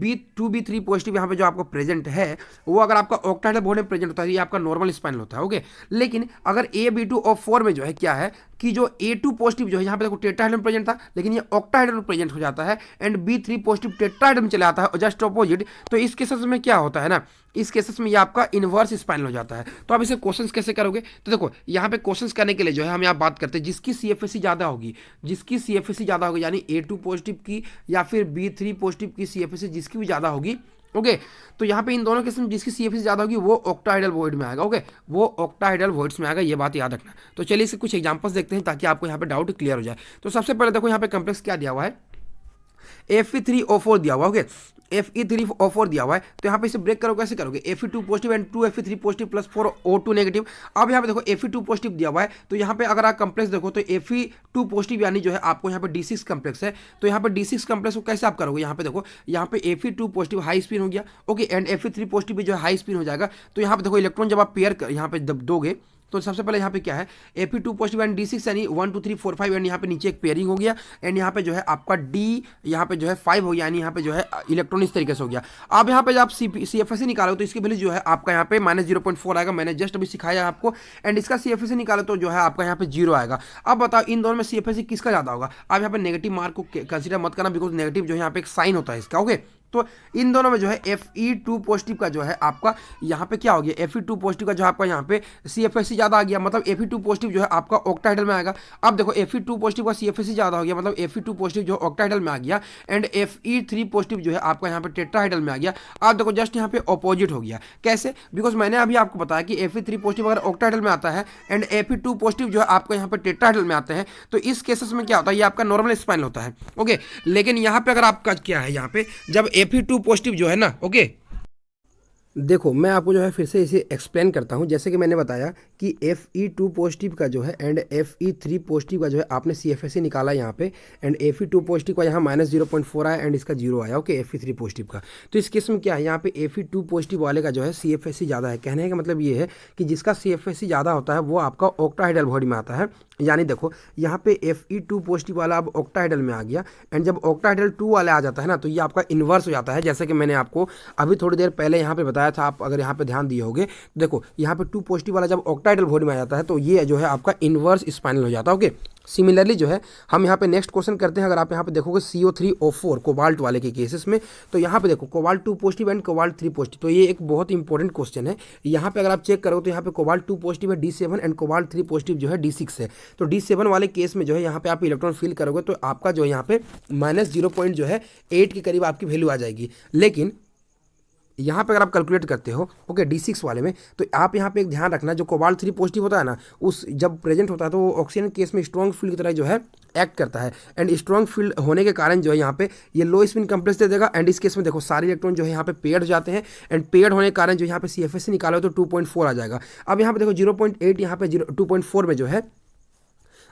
B2B3 पॉजिटिव यहाँ पे जो आपको प्रेजेंट है वो अगर आपका ऑक्टाहेड्रल वॉइड में प्रेजेंट होता है ये आपका नॉर्मल स्पाइनल होता है। ओके, लेकिन अगर A B2O4 में जो है क्या है कि जो A2 पॉजिटिव जो है यहाँ पे देखो टेट्राहेड्रल में प्रेजेंट था लेकिन ये ऑक्टाहेड्रल में प्रेजेंट हो जाता है, एंड B3 पॉजिटिव टेट्राहेड्रल में चला आता है जस्ट ऑपोजिट। तो इस केसेस में क्या होता है ना, इस केसेस में ये आपका इनवर्स स्पाइनल हो जाता है। तो आप इसे क्वेश्चंस कैसे करोगे, तो देखो यहाँ पे क्वेश्चंस करने के लिए जो है हम यहाँ बात करते हैं जिसकी CFSE ज़्यादा होगी, जिसकी CFSE ज़्यादा होगी यानी A2 पॉजिटिव की या फिर B3 पॉजिटिव की CFSE जिसकी भी ज़्यादा होगी। ओके, तो यहाँ पे इन दोनों केस में जिसकी CFSE ज़्यादा होगी वो ऑक्टाहेड्रल वॉइड में आएगा। ओके, वो ऑक्टाहेड्रल वॉइड्स में आएगा, ये बात याद रखना। तो चलिए इसके कुछ एग्जांपल्स देखते हैं ताकि आपको यहाँ पे डाउट क्लियर हो जाए। तो सबसे पहले देखो यहाँ पे कॉम्प्लेक्स क्या दिया हुआ है, Fe3O4 दिया हुआ, ओके, Fe3O4 दिया हुआ है, तो यहाँ पे इसे ब्रेक करोगे, कैसे करोगे, Fe2 positive and 2 Fe3 positive plus 4 O2 negative. अब यहाँ पे देखो Fe2 पॉजिटिव दिया हुआ है, तो यहाँ पे अगर आप कम्प्लेक्स देखो तो Fe2 पॉजिटिव यानी जो है आपको यहाँ पे D6 कम्प्लेक्स है, तो यहाँ पे D6 कम्प्लेक्स को कैसे आप करोगे, यहाँ पे देखो यहाँ पे Fe2 पॉजिटिव हाई स्पिन हो गया, ओके, एंड Fe3 पॉजिटिव भी जो है हाई स्पिन हो जाएगा। तो यहाँ पे देखो इलेक्ट्रॉन जब आप पेयर यहाँ पे दोगे तो सबसे पहले यहाँ पे क्या है, Fe2 पॉजिटिव एंड D6 यानी 1 2 3 4 5 एंड यहाँ पे नीचे एक पेयरिंग हो गया, एंड यहाँ पे जो है आपका D यहाँ पे जो है 5 हो गया, यानी यहाँ पे जो है इलेक्ट्रॉन इस तरीके से हो गया। अब यहाँ पे जब आप CFSE निकालो तो इसकी वैल्यू जो है आपका यहाँ पे -0.4 आएगा, मैंने जस्ट अभी सिखाया आपको, एंड इसका CFSE निकालो तो जो है आपका यहाँ पे 0 आएगा। अब बताओ इन दोनों में CFSE किसका ज़्यादा होगा। अब यहाँ पे नेगेटिव मार्क को कंसिडर मत करना, बिकॉज नेगेटिव जो है यहाँ पे एक साइन होता है इसका, ओके। तो इन दोनों में जो है Fe2 पॉजिटिव का जो है आपका यहाँ पे क्या हो गया, Fe2 पॉजिटिव का जो आपका यहाँ पे CFSE ज़्यादा आ गया, मतलब Fe2 पॉजिटिव जो है आपका ऑक्टाहेड्रल में आएगा। अब देखो Fe2 पॉजिटिव का CFSE ज़्यादा हो गया, मतलब Fe2 पॉजिटिव जो ऑक्टाहेड्रल में आ गया, एंड Fe3 पॉजिटिव जो है आपका यहाँ पे टेट्राहेड्रल में आ गया। अब देखो जस्ट यहाँ पे अपोजिट हो गया, कैसे, बिकॉज मैंने अभी आपको बताया कि Fe3 पॉजिटिव अगर ऑक्टाहेड्रल में आता है एंड Fe2 पॉजिटिव जो है आपका यहाँ पे टेट्राहेड्रल में आते हैं, तो इस केसेस में क्या होता है, ये आपका नॉर्मल स्पाइनल होता है, ओके। लेकिन यहाँ पे अगर आपका क्या है, यहाँ पे जब Fe2 पॉजिटिव जो है ना, ओके, देखो मैं आपको जो है फिर से इसे एक्सप्लेन करता हूँ। जैसे कि मैंने बताया कि Fe2 पॉजिटिव का जो है एंड Fe3 पॉजिटिव का जो है आपने CFSE निकाला यहाँ पे, एंड Fe2 पॉजिटिव का यहाँ -0.4 आया एंड इसका 0 आया, ओके, Fe3 पॉजिटिव का। तो इस केस में क्या है, यहाँ पे Fe2 पॉजिटिव वाले का जो है CFSE ज़्यादा है। कहने का मतलब ये है कि जिसका CFSE ज़्यादा होता है वो आपका ऑक्टाहेड्रल बॉडी में आता है। यानी देखो यहाँ पे Fe2 पॉजिटिव वाला अब ऑक्टाहेड्रल में आ गया, एंड जब ऑक्टाहेड्रल 2 वाला आ जाता है ना, तो ये आपका इन्वर्स हो जाता है। जैसे कि मैंने आपको अभी थोड़ी देर पहले यहाँ पे बताया था, आप अगर यहाँ पे ध्यान दिए होगे, देखो यहाँ पे 2 पॉजिटिव वाला जब ऑक्टाहेड्रल बॉडी में आ जाता है तो ये जो है आपका इन्वर्स स्पाइनल हो जाता है, ओके। सिमिलरली जो है हम यहाँ पे नेक्स्ट क्वेश्चन करते हैं। अगर आप यहाँ पे देखोगे CO3O4 कोबाल्ट वाले के केसेस में, तो यहाँ पे देखो cobalt 2 positive and cobalt 3 positive, तो ये एक बहुत इंपॉर्टेंट क्वेश्चन है। यहाँ पे अगर आप चेक करोगे तो यहाँ पे कोबाल्ट 2 पॉजिटिव है D7 एंड कोबाल्ट 3 पॉजिटिव जो है D6 है। तो D7 वाले केस में जो है यहाँ पे आप इलेक्ट्रॉन फिल करोगे तो आपका जो यहाँ पे -0.8 के करीब आपकी वैल्यू आ जाएगी। लेकिन यहाँ पे अगर आप कैलकुलेट करते हो, ओके, D6 वाले में, तो आप यहाँ पे एक ध्यान रखना, जो कोबाल्ट 3 पॉजिटिव होता है ना, उस जब प्रेजेंट होता है तो वो ऑक्सीजन केस में स्ट्रॉन्ग फील्ड की तरह जो है एक्ट करता है, एंड स्ट्रॉन्ग फील्ड होने के कारण जो है यहाँ पे ये लो स्पिन कम्प्लेक्स दे देगा, एंड इस केस में देखो सारे इलेक्ट्रॉन जो है यहाँ पे पेड हो जाते हैं, एंड पेड होने के कारण जो यहाँ पे CFSE निकालो तो 2.4 आ जाएगा। अब यहाँ पे देखो 0.8 यहाँ पे 2.4 में जो है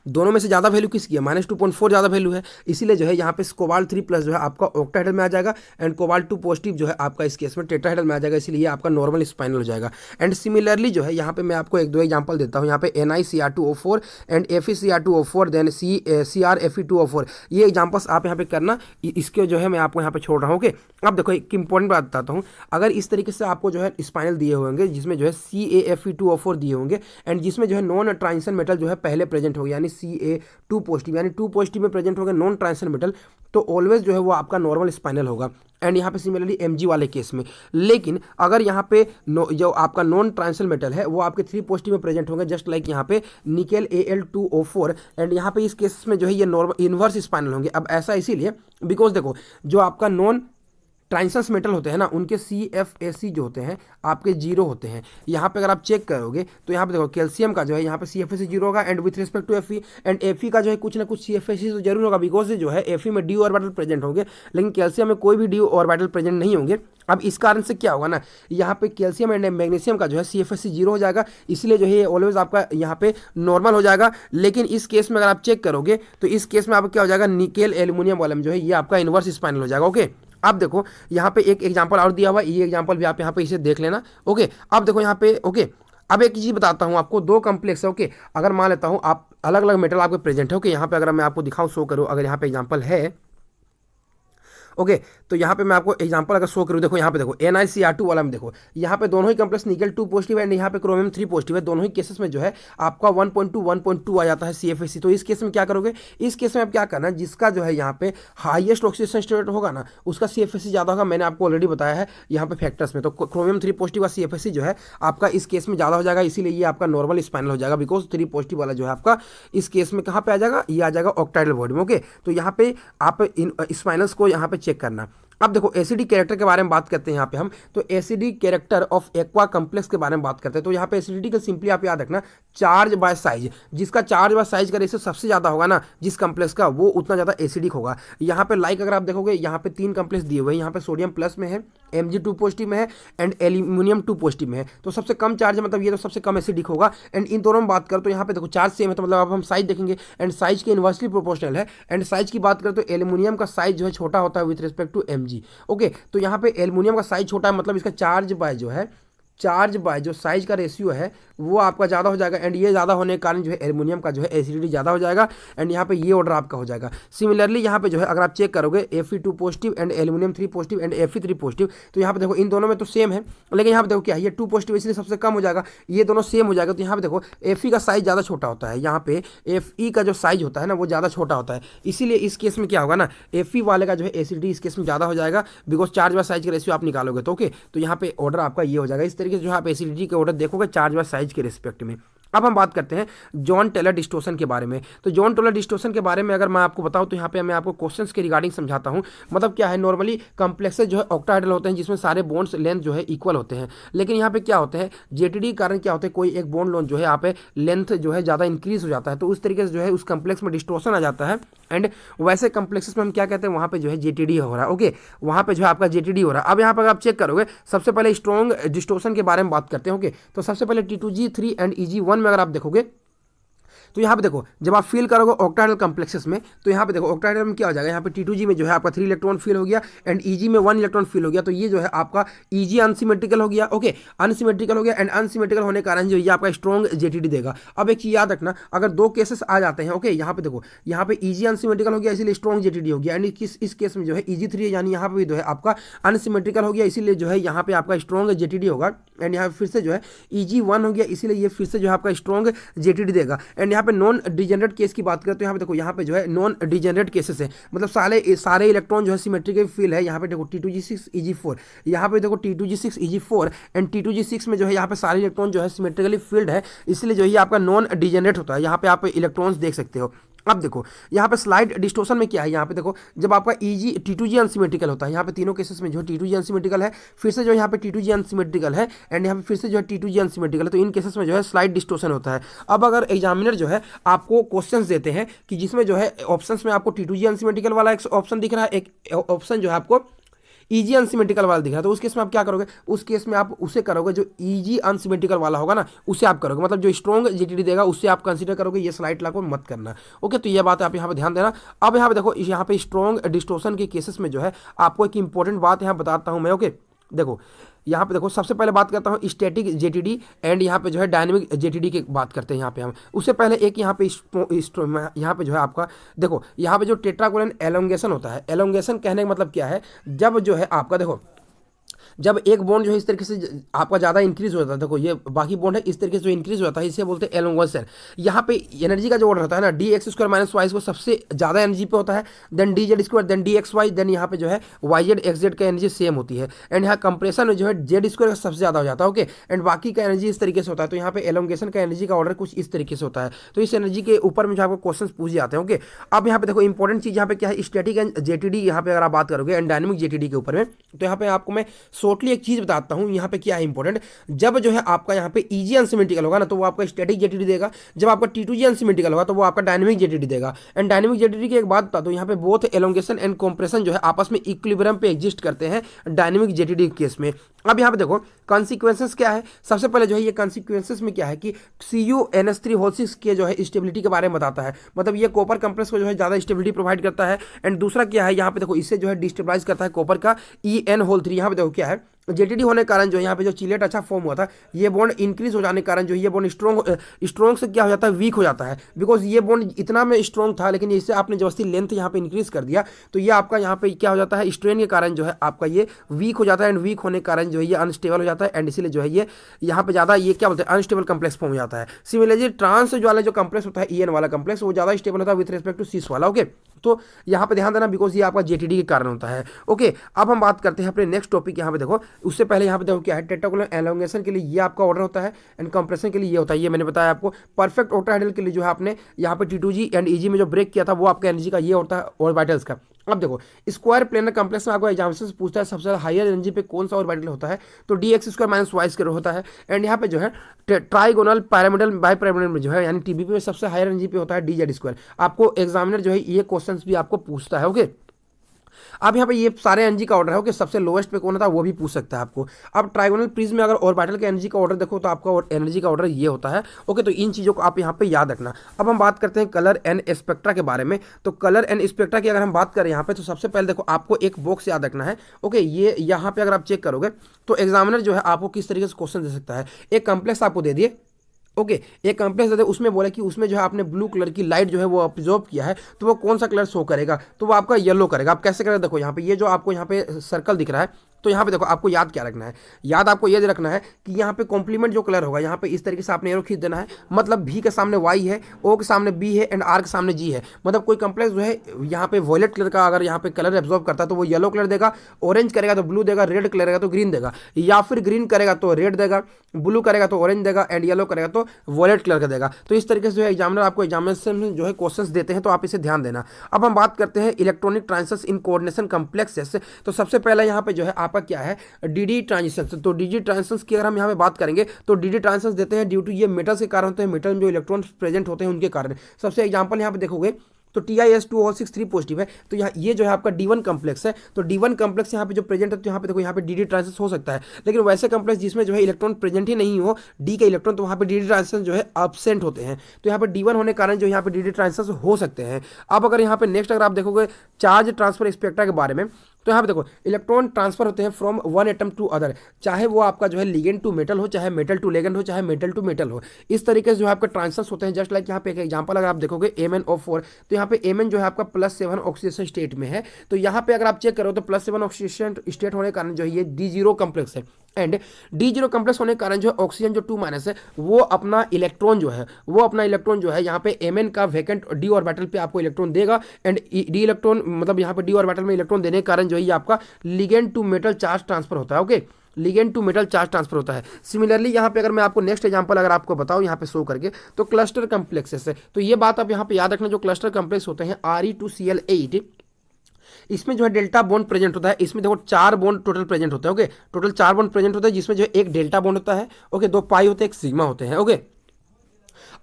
दोनों में से ज़्यादा वैल्यू किसकी है, -2.4 ज़्यादा वैल्यू है, इसीलिए जो है यहाँ पे कोबाल्ट 3 प्लस जो है आपका ऑक्टाहेड्रल में आ जाएगा, एंड कोबाल्ट 2 पॉजिटिव जो है आपका इस केस में टेट्राहेड्रल में आ जाएगा, इसलिए आपका नॉर्मल स्पाइनल हो जाएगा। एंड सिमिलरली जो है यहाँ पे मैं आपको 1-2 एग्जांपल देता हूँ। यहाँ पे NiCr2O4 and FeCr2O4 then CrFe2O4, ये एग्जाम्पल्स आप यहाँ पे करना, इसके जो है मैं आपको यहाँ पे छोड़ रहा हूँ, ओके। अब देखो एक इंपॉर्टेंट बात बताता हूँ, अगर इस तरीके से आपको जो है स्पाइनल दिए होंगे जिसमें जो है CaFe2O4 दिए होंगे, एंड जिसमें जो है नॉन ट्रांजिशन मेटल जो है पहले प्रेजेंट हो गया, यानी Ca2 पॉजिटिव, यानी 2 पॉजिटिव में प्रेजेंट होगा नॉन ट्रांजिशन मेटल, तो ऑलवेज जो है वो आपका नॉर्मल स्पाइनल होगा। एंड यहाँ पे सिमिलरली Mg वाले केस में, लेकिन अगर यहाँ पे जो आपका नॉन ट्रांजिशन मेटल है वो आपके 3 पॉजिटिव में प्रेजेंट होंगे, जस्ट लाइक यहाँ पे निकेल Al2O4, एंड यहाँ पे इस केस में जो है ये नॉर्मल इन्वर्स स्पाइनल होंगे। अब ऐसा इसीलिए बिकॉज देखो जो आपका नॉन ट्रांजिशन मेटल होते हैं ना, उनके CFSE जो होते हैं आपके 0 होते हैं। यहाँ पे अगर आप चेक करोगे तो यहाँ पे देखो कैल्शियम का जो है यहाँ पे CFSE 0 होगा, and with respect to Fe, and Fe का जो है कुछ ना कुछ CFSE तो जरूर होगा, बिकॉज जो है Fe में d ऑर्बिटल प्रेजेंट होंगे, लेकिन कैल्शियम में कोई भी d ऑर्बिटल प्रेजेंट नहीं होंगे। अब इस कारण से क्या होगा ना, यहाँ पे कैल्शियम एंड मैग्नीशियम का जो है CFSE 0 हो जाएगा, इसलिए जो है ऑलवेज आपका यहाँ पे नॉर्मल हो जाएगा। लेकिन इस केस में अगर आप चेक करोगे तो इस केस में आपका क्या हो जाएगा, निकेल एल्यूमिनियम वाला में जो है ये आपका इन्वर्स स्पाइनल हो जाएगा, ओके। अब देखो यहाँ पे एक एग्जांपल और दिया हुआ है, ये एग्जांपल भी आप यहाँ पे इसे देख लेना, ओके। अब देखो यहाँ पे, ओके, अब एक चीज़ बताता हूँ आपको, 2 कम्प्लेक्स है, ओके। अगर मान लेता हूँ आप अलग अलग मेटल आपके प्रेजेंट है, ओके। यहाँ पे अगर मैं आपको दिखाऊँ, शो करूँ, अगर यहाँ पे एग्जांपल है, ओके, तो यहाँ पे मैं आपको एग्जांपल अगर शो करूँ, देखो यहाँ पे देखो NiCr2 वाला में देखो यहाँ पे दोनों ही कम्प्लेक्स निकेल 2 पॉजिटिव है, एंड यहाँ पे क्रोमियम 3 पॉजिटिव है। दोनों ही केसेस में जो है आपका 1.2 आ जाता है CFSE। तो इस केस में क्या करोगे, इस केस में आप क्या करना है, जिसका जो है यहाँ पे हाईएस्ट ऑक्सीडेशन स्टेट होगा ना उसका CFSE ज़्यादा होगा। मैंने आपको ऑलरेडी बताया है यहाँ पे फैक्टर्स में, तो क्रोमियम 3 पॉजिटिव का CFSE जो है आपका इस केस में ज़्यादा हो जाएगा, इसीलिए ये आपका नॉर्मल स्पाइनल हो जाएगा, बिकॉज 3 पॉजिटिव वाला जो है आपका इस केस में कहाँ पे आ जाएगा, ये आ जाएगा ऑक्टाइडल बॉडी में, ओके। तो यहाँ पे आप इन स्पाइनल्स को यहाँ पे चेक करना। अब देखो एसिडिक कैरेक्टर के बारे में बात करते हैं यहाँ पे हम, तो acidic character of aqua complex के बारे में बात करते हैं। तो यहाँ पे एसिडिटी का सिंपली आप याद रखना, चार्ज बाय साइज, जिसका चार्ज बाय साइज का रेशियो सबसे ज़्यादा होगा ना जिस कम्प्लेक्स का, वो उतना ज़्यादा एसिडिक होगा। यहाँ पे लाइक अगर आप देखोगे यहाँ पे 3 कम्प्लेक्स दिए हुए हैं, यहाँ पे सोडियम प्लस में है, Mg2 पॉजिटिव में है एंड एल्यूमिनियम 2 पॉजिटिव में है, तो सबसे कम चार्ज है, मतलब ये तो सबसे कम एसिडिक होगा। एंड इन दोनों में बात करें तो यहाँ पे देखो चार्ज सेम है, तो मतलब अब हम साइज देखेंगे एंड साइज के इन्वर्सली प्रोपोर्शनल है। एंड साइज की बात करें तो एल्यूमिनियम का साइज जो है छोटा होता है with respect to Mg। Okay, तो यहाँ पे एल्यूमिनियम का साइज छोटा है, मतलब इसका चार्ज बाय जो साइज का रेशियो है वो आपका ज़्यादा हो जाएगा। एंड ये ज़्यादा होने के कारण जो है एल्यूमिनियम का जो है एसिडिटी ज़्यादा हो जाएगा। एंड यहाँ पे ये ऑर्डर आपका हो जाएगा। सिमिलरली यहाँ पे जो है अगर आप चेक करोगे Fe2 positive and aluminium 3 positive and Fe3 positive, तो यहाँ पे देखो इन दोनों में तो सेम है, लेकिन यहाँ पे देखो क्या है, ये 2 पॉजिटिव इसलिए सबसे कम हो जाएगा, ये दोनों सेम हो जाएगा। तो यहाँ पे देखो Fe का साइज ज़्यादा छोटा होता है, यहाँ पे Fe का जो साइज होता है ना वो ज़्यादा छोटा होता है, इसीलिए इस केस में क्या होगा ना, Fe वाले का जो है एसिडिटी इस केस में ज़्यादा हो जाएगा, बिकॉज चार्ज बाय साइज का रेशियो आप निकालोगे तो। ओके, तो यहाँ पे ऑर्डर आपका ये हो जाएगा। इस तरीके से जो आप एसिडिटी के ऑर्डर देखोगे चार्ज बाय साइज के रिस्पेक्ट में। अब हम बात करते हैं जॉन टेलर डिस्टोर्शन के बारे में। तो जॉन टेलर डिस्टोर्शन के बारे में अगर मैं आपको बताऊं तो यहाँ पे मैं आपको क्वेश्चंस के रिगार्डिंग समझाता हूं। मतलब क्या है, नॉर्मली कम्प्लेक्सेस जो है ऑक्टाहेड्रल होते हैं जिसमें सारे बॉन्ड्स लेंथ जो है इक्वल होते हैं, लेकिन यहाँ पे क्या होते हैं जेटीडी के कारण क्या होता है, कोई एक बॉन्ड लोन जो है यहाँ पे लेंथ जो है ज़्यादा इंक्रीज हो जाता है, तो उस तरीके से जो है उस कम्प्लेक्स में डिस्टोर्शन आ जाता है। एंड वैसे कम्प्लेक्सेस में हम क्या कहते हैं, वहाँ पे जो है जेटीडी हो रहा है। ओके, वहाँ पे जो है आपका जेटीडी हो रहा है। अब यहाँ पर आप चेक करोगे, सबसे पहले स्ट्रॉन्ग डिस्टोर्शन के बारे में बात करते हैं। ओके, तो सबसे पहले T2G3 एंड EG1 में अगर आप देखोगे तो यहाँ पे देखो जब आप फील करोगे ऑक्टाहेड्रल कम्प्लेक्सेस में, तो यहाँ पे देखो ऑक्टाहेड्रल में क्या हो जाएगा, यहाँ पे T2G में जो है आपका 3 इलेक्ट्रॉन फील हो गया एंड EG में 1 इलेक्ट्रॉन फील हो गया, तो ये जो है आपका EG अनसिमेट्रिकल हो गया। ओके, अनसिमेट्रिकल हो गया एंड अनसिमेट्रिकल होने के कारण जो ये आपका स्ट्रॉन्ग जेटीडी देगा। अब एक चीज याद रखना, अगर 2 केसेस आ जाते हैं, ओके, यहाँ पे देखो यहाँ पे EG अनसिमेट्रिकल हो गया इसीलिए स्ट्रॉन्ग जेटीडी हो गया, एंड इस केस में जो है EG3 यानी यहाँ पे भी जो है आपका अनसिमेट्रिकल हो गया इसीलिए जो है यहाँ पे आपका स्ट्रॉन्ग जेटीडी होगा। एंड यहाँ पे फिर से जो है EG1 हो गया इसीलिए ये फिर से जो है आपका स्ट्रॉन्ग जेटीडी देगा। एंड यहाँ पे नॉन डिजेनरेट केस की बात करें तो यहाँ पे देखो यहाँ पे जो है नॉन डिजेनरेट केसेस है, मतलब सारे इलेक्ट्रॉन जो है सिमेट्रिकल फील है। यहाँ पे देखो T2G6 EG4, यहाँ पे देखो T2G6 EG4 एंड T2G6 में जो है यहाँ पे सारे इलेक्ट्रॉन जो है सिमेट्रिकली फील्ड है, इसलिए जो है आपका नॉन डिजेनरेट होता है। यहाँ पे आप इलेक्ट्रॉन्स देख सकते हो। अब देखो यहाँ पे स्लाइड डिस्टोर्शन में क्या है, यहाँ पे देखो जब आपका T2G अनसिमेट्रिकल होता है, यहाँ पे तीनों केसेस में जो T2G अनसिमेट्रिकल है, फिर से जो यहाँ पे T2G अनसिमेट्रिकल है एंड यहाँ पे फिर से जो है T2G अनसिमेट्रिकल है, तो इन केसेस में जो है स्लाइड डिस्टोर्शन होता है। अब अगर एग्जामिनर जो है आपको क्वेश्चंस देते हैं कि जिसमें जो है ऑप्शंस में आपको T2G अनसिमेट्रिकल वाला एक ऑप्शन दिख रहा है, एक ऑप्शन जो है आपको EG अनसिमेट्रिकल वाला दिख रहा है, तो उस केस में आप क्या करोगे, उस केस में आप उसे करोगे जो EG अनसिमेट्रिकल वाला होगा ना उसे आप करोगे, मतलब जो स्ट्रॉन्ग जेटीडी देगा उससे आप कंसीडर करोगे, ये स्लाइड ला को मत करना। ओके, तो ये बात आप यहाँ पे ध्यान देना। अब यहाँ पे देखो यहाँ पे स्ट्रॉन्ग डिस्टोर्शन के केसेस में जो है आपको एक इंपॉर्टेंट बात यहाँ बताता हूँ मैं। ओके, देखो यहाँ पे देखो सबसे पहले बात करता हूँ स्टैटिक जेटीडी एंड यहाँ पे जो है डायनेमिक जेटीडी की बात करते हैं। यहाँ पे हम उससे पहले एक यहाँ पे जो है आपका देखो यहाँ पे जो टेट्राकोलन एलोंगेशन होता है, एलोंगेशन कहने का मतलब क्या है, जब जो है आपका देखो जब एक बॉन्ड जो है इस तरीके से आपका ज़्यादा इंक्रीज हो जाता है, देखो ये बाकी बॉन्ड है इस तरीके से जो इंक्रीज हो जाता है इसे बोलते हैं एलोंगेशन। यहाँ पे एनर्जी का जो ऑर्डर होता है ना dx² - y वो सबसे ज़्यादा एनर्जी पे होता है, then dz², then dxy, then यहाँ पे जो है yz xz का एनर्जी सेम होती है। एंड यहाँ कंप्रेशन जो है z² का सबसे ज़्यादा हो जाता है। ओके, एंड बाकी का एनर्जी इस तरीके से होता है, तो यहाँ पे एलोंगेशन का एनर्जी का ऑर्डर कुछ इस तरीके से होता है। तो इस एनर्जी के ऊपर में जो आपको क्वेश्चन पूछे जाते हैं। ओके, अब यहाँ पे देखो इंपॉर्टेंट चीज़ यहाँ पे क्या है, स्टैटिक एंड जेटीडी यहाँ पे अगर आप बात करोगे एंड डायनेमिक जेटीडी के ऊपर में, तो यहाँ पे आपको मैं शॉर्टली एक चीज़ बताता हूं। यहाँ पे क्या है इंपॉर्टेंट, जब जो है आपका यहाँ पे EG अनसिमेट्रिकल होगा ना तो वो आपका स्टैटिक जेटीडी देगा, जब आपका T2G अनसिमेट्रिकल होगा तो वो आपका डायनेमिक जेटीडी देगा। एंड डायनेमिक जेटीडी की एक बात बता दो, यहाँ पे बोथ एलोंगेशन एंड कंप्रेशन जो है आपस में इक्विलिब्रियम पे एग्जिस्ट करते हैं डायनेमिक जेटीडी के केस में। अब यहाँ पे देखो कॉन्सिक्वेंसेस क्या है, सबसे पहले जो है ये कॉन्सिक्वेंसेस में क्या है कि CuNH3 के जो है स्टेबिलिटी के बारे में बताता है, मतलब ये कॉपर कॉम्प्लेक्स को जो है ज़्यादा स्टेबिलिटी प्रोवाइड करता है। एंड दूसरा क्या है, यहाँ पे देखो इससे जो है डिस्टेबलाइज करता है कॉपर का EN3। यहाँ पे देखो क्या है, जेटीडी होने के कारण जो यहाँ पे जो चिलेट अच्छा फॉर्म हुआ था, ये बॉन्ड इंक्रीज हो जाने के कारण जो ये बॉन्ड स्ट्रॉन्ग से क्या हो जाता है, वीक हो जाता है, बिकॉज ये बॉन्ड इतना में स्ट्रॉन्ग था लेकिन इससे आपने जबरदस्ती लेंथ यहाँ पे इंक्रीज कर दिया, तो ये आपका यहाँ पे क्या हो जाता है, स्ट्रेन के कारण जो है आपका ये वीक हो जाता है। एंड वीक होने के कारण जो है ये अनस्टेबल हो जाता है, एंड इसीलिए जो है ये यहाँ पे ज़्यादा ये क्या बोलते हैं अनस्टेबल कम्प्लेक्स फॉर्म हो जाता है। सिमिलरली ट्रांस वाला जो कम्प्लेक्स होता है EN वाला कम्प्लेक्स वो ज़्यादा स्टेबल होता है विथ रिस्पेक्ट टू सिस वाला। ओके, तो यहाँ पे ध्यान देना बिकॉज ये आपका जेटीडी के कारण होता है। ओके, अब हम बात करते हैं अपने नेक्स्ट टॉपिक। यहाँ पे देखो उससे पहले यहाँ पे देखो क्या है, टेट्राकोलन एलोंगेशन के लिए ये आपका ऑर्डर होता है एंड कंप्रेशन के लिए ये होता है, ये मैंने बताया आपको। परफेक्ट ऑक्टाहेड्रल के लिए जो है आपने यहाँ पे T2G एंड EG में जो ब्रेक किया था वो आपका एनर्जी का ये होता है ऑर्बिटल्स का। अब देखो स्क्वायर प्लेनर कॉम्प्लेक्स में आपको एग्जाम्पल पूछता है सबसे हायर एनर्जी पे कौन सा ऑर्बिटल होता है, तो d x square minus y square होता है। एंड यहाँ पे जो है ट्राइगोनल पैरामिडल बाई पैरामिडल में जो है यानी टीबीपी में सबसे हायर एनर्जी पे होता है डी जेड स्क्वायर। आपको एग्जामिनर जो है ये क्वेश्चन भी आपको पूछता है। ओके, अब यहाँ पे ये सारे एनर्जी का ऑर्डर है। ओके, सबसे लोएस्ट पे कौन होता है वो भी पूछ सकता है आपको। अब ट्राइगोनल प्रिज्म में अगर ऑर्बिटल के एनर्जी का ऑर्डर देखो तो आपका एनर्जी का ऑर्डर ये होता है। ओके, तो इन चीज़ों को आप यहाँ पे याद रखना। अब हम बात करते हैं कलर एंड स्पेक्ट्रा के बारे में। तो कलर एंड स्पेक्ट्रा की अगर हम बात करें यहाँ पे, तो सबसे पहले देखो आपको एक बॉक्स याद रखना है। ओके, ये यहाँ पे अगर आप चेक करोगे तो एग्जामिनर जो है आपको किस तरीके से क्वेश्चन दे सकता है। एक कॉम्प्लेक्स आपको दे दिए, ओके एक कॉम्प्लेक्स देते उसमें बोला कि उसमें जो है आपने ब्लू कलर की लाइट जो है वो ऑब्जॉर्व किया है, तो वो कौन सा कलर शो करेगा, तो वो आपका येलो करेगा। आप कैसे करेगा, देखो यहाँ पे ये जो आपको यहाँ पे सर्कल दिख रहा है, तो यहाँ पे देखो आपको याद क्या रखना है, याद आपको ये रखना है कि यहाँ पे कॉम्प्लीमेंट जो कलर होगा यहाँ पे इस तरीके से आपने एरो खींच देना है। मतलब भी के सामने वाई है, ओ के सामने बी है एंड आर के सामने जी है। मतलब कोई कॉम्प्लेक्स जो है यहाँ पे वॉयलेट कलर का अगर यहाँ पे कलर एब्जॉर्व करता है तो वो येलो कलर देगा, ऑरेंज करेगा तो ब्लू देगा, रेड करेगा तो ग्रीन देगा, या फिर ग्रीन करेगा तो रेड देगा, ब्लू करेगा तो ऑरेंज देगा एंड येलो करेगा तो वॉयलेट कलर का देगा। तो इस तरीके से जो है एग्जामिनर आपको एग्जामिनेशन में जो है क्वेश्चंस देते हैं, तो आप इसे ध्यान देना। अब हम बात करते हैं electronic transitions in coordination complexes. तो सबसे पहला यहाँ पे जो है आपका क्या है, डीडी ट्रांजिशंस। तो डीडी ट्रांजिशंस की अगर हम यहाँ पे बात करेंगे तो डीडी ट्रांजिशंस देते हैं ड्यू टू ये मेटल्स के कारण होते हैं, मेटल में जो इलेक्ट्रॉन प्रेजेंट होते हैं उनके कारण। सबसे एग्जांपल यहाँ पे देखोगे तो TiS2O63 पॉजिटिव है, तो यहाँ ये जो है आपका D1 कॉम्प्लेक्स है। तो D1 कॉम्प्लेक्स यहाँ पे जो प्रेजेंट है, तो यहाँ पे देखो यहाँ पे डीडी ट्रांजिशन हो सकता है। लेकिन वैसे कॉम्प्लेक्स जिसमें जो है इलेक्ट्रॉन प्रेजेंट ही नहीं हो डी के इलेक्ट्रॉन, तो वहाँ पे डीडी ट्रांजिशन जो है एब्सेंट होते हैं। तो यहाँ पे D1 होने के कारण जो यहाँ पे डीडी ट्रांजिशन हो सकते हैं। अब अगर यहाँ पे नेक्स्ट अगर आप देखोगे चार्ज ट्रांसफर स्पेक्ट्रा के बारे में, तो यहाँ पे देखो इलेक्ट्रॉन ट्रांसफर होते हैं from one atom to other, चाहे वो आपका जो है लिगेंड टू मेटल हो, चाहे मेटल टू लिगेंड हो, चाहे मेटल टू मेटल हो। इस तरीके से जो है आपके ट्रांसफर्स होते हैं। जस्ट लाइक यहाँ पे एक एग्जांपल अगर आप देखोगे MnO4, तो यहाँ पे Mn जो है आपका +7 ऑक्सीडेशन स्टेट में है। तो यहाँ पे अगर आप चेक करो तो +7 ऑक्सीडेशन स्टेट होने के कारण जो है ये D0 कॉम्प्लेक्स है। एंड D0 कॉम्प्लेक्स होने के कारण जो है ऑक्सीजन जो 2- है वो अपना इलेक्ट्रॉन जो है यहाँ पे Mn का वैकेंट D ऑर्बिटल पे आपको इलेक्ट्रॉन देगा। एंड D इलेक्ट्रॉन मतलब यहाँ पे D ऑर्बिटल में इलेक्ट्रॉन देने के कारण जो है आपका ligand to metal charge transfer होता है। Okay, ligand to metal charge transfer होता है। सिमिलरली यहाँ पे अगर मैं आपको नेक्स्ट एग्जांपल अगर आपको बताऊँ यहाँ पे शो करके, तो क्लस्टर कॉम्प्लेक्सेस है। तो ये बात आप यहाँ पे याद रखना, जो क्लस्टर कॉम्प्लेक्स होते हैं Re2Cl8, इसमें जो है डेल्टा बॉन्ड प्रेजेंट होता है। इसमें देखो 4 बॉन्ड टोटल प्रेजेंट होते हैं। ओके, टोटल 4 बॉन्ड प्रेजेंट होता है, जिसमें जो है एक डेल्टा बॉन्ड होता है, ओके 2 पाई होते हैं, एक सिग्मा होते हैं। ओके,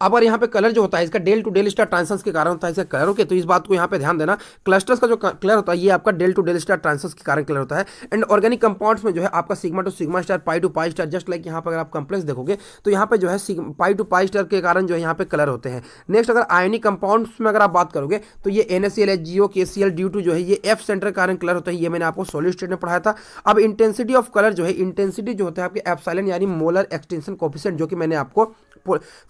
अब और यहाँ पे कलर जो होता है इसका del to del star transitions के कारण होता है इसका कलर। ओके, तो इस बात को यहाँ पे ध्यान देना, क्लस्टर्स का जो कलर होता है ये आपका del to del star transitions के कारण कलर होता है। एंड ऑर्गेनिक कंपाउंड्स में जो है आपका sigma to sigma star, pi to pi star. Just like यहाँ पर अगर आप कॉम्प्लेक्स देखोगे तो यहाँ पे जो है पाई टू पाई स्टार के कारण जो है यहाँ पे कलर होते हैं। नेक्स्ट अगर आयनिक कंपाउंड्स में अगर आप बात करोगे तो ये NaCl, HgO, KCl due to जो है ये F सेंटर के कारण कलर होता है। ये मैंने आपको सॉलिड स्टेट में पढ़ाया था। अब इंटेंसिटी ऑफ कलर जो है, इंटेंसिटी जो होता है आपके एप्सिलॉन यानी मोलर एक्सटेंशन कोफिशिएंट, जो कि मैंने आपको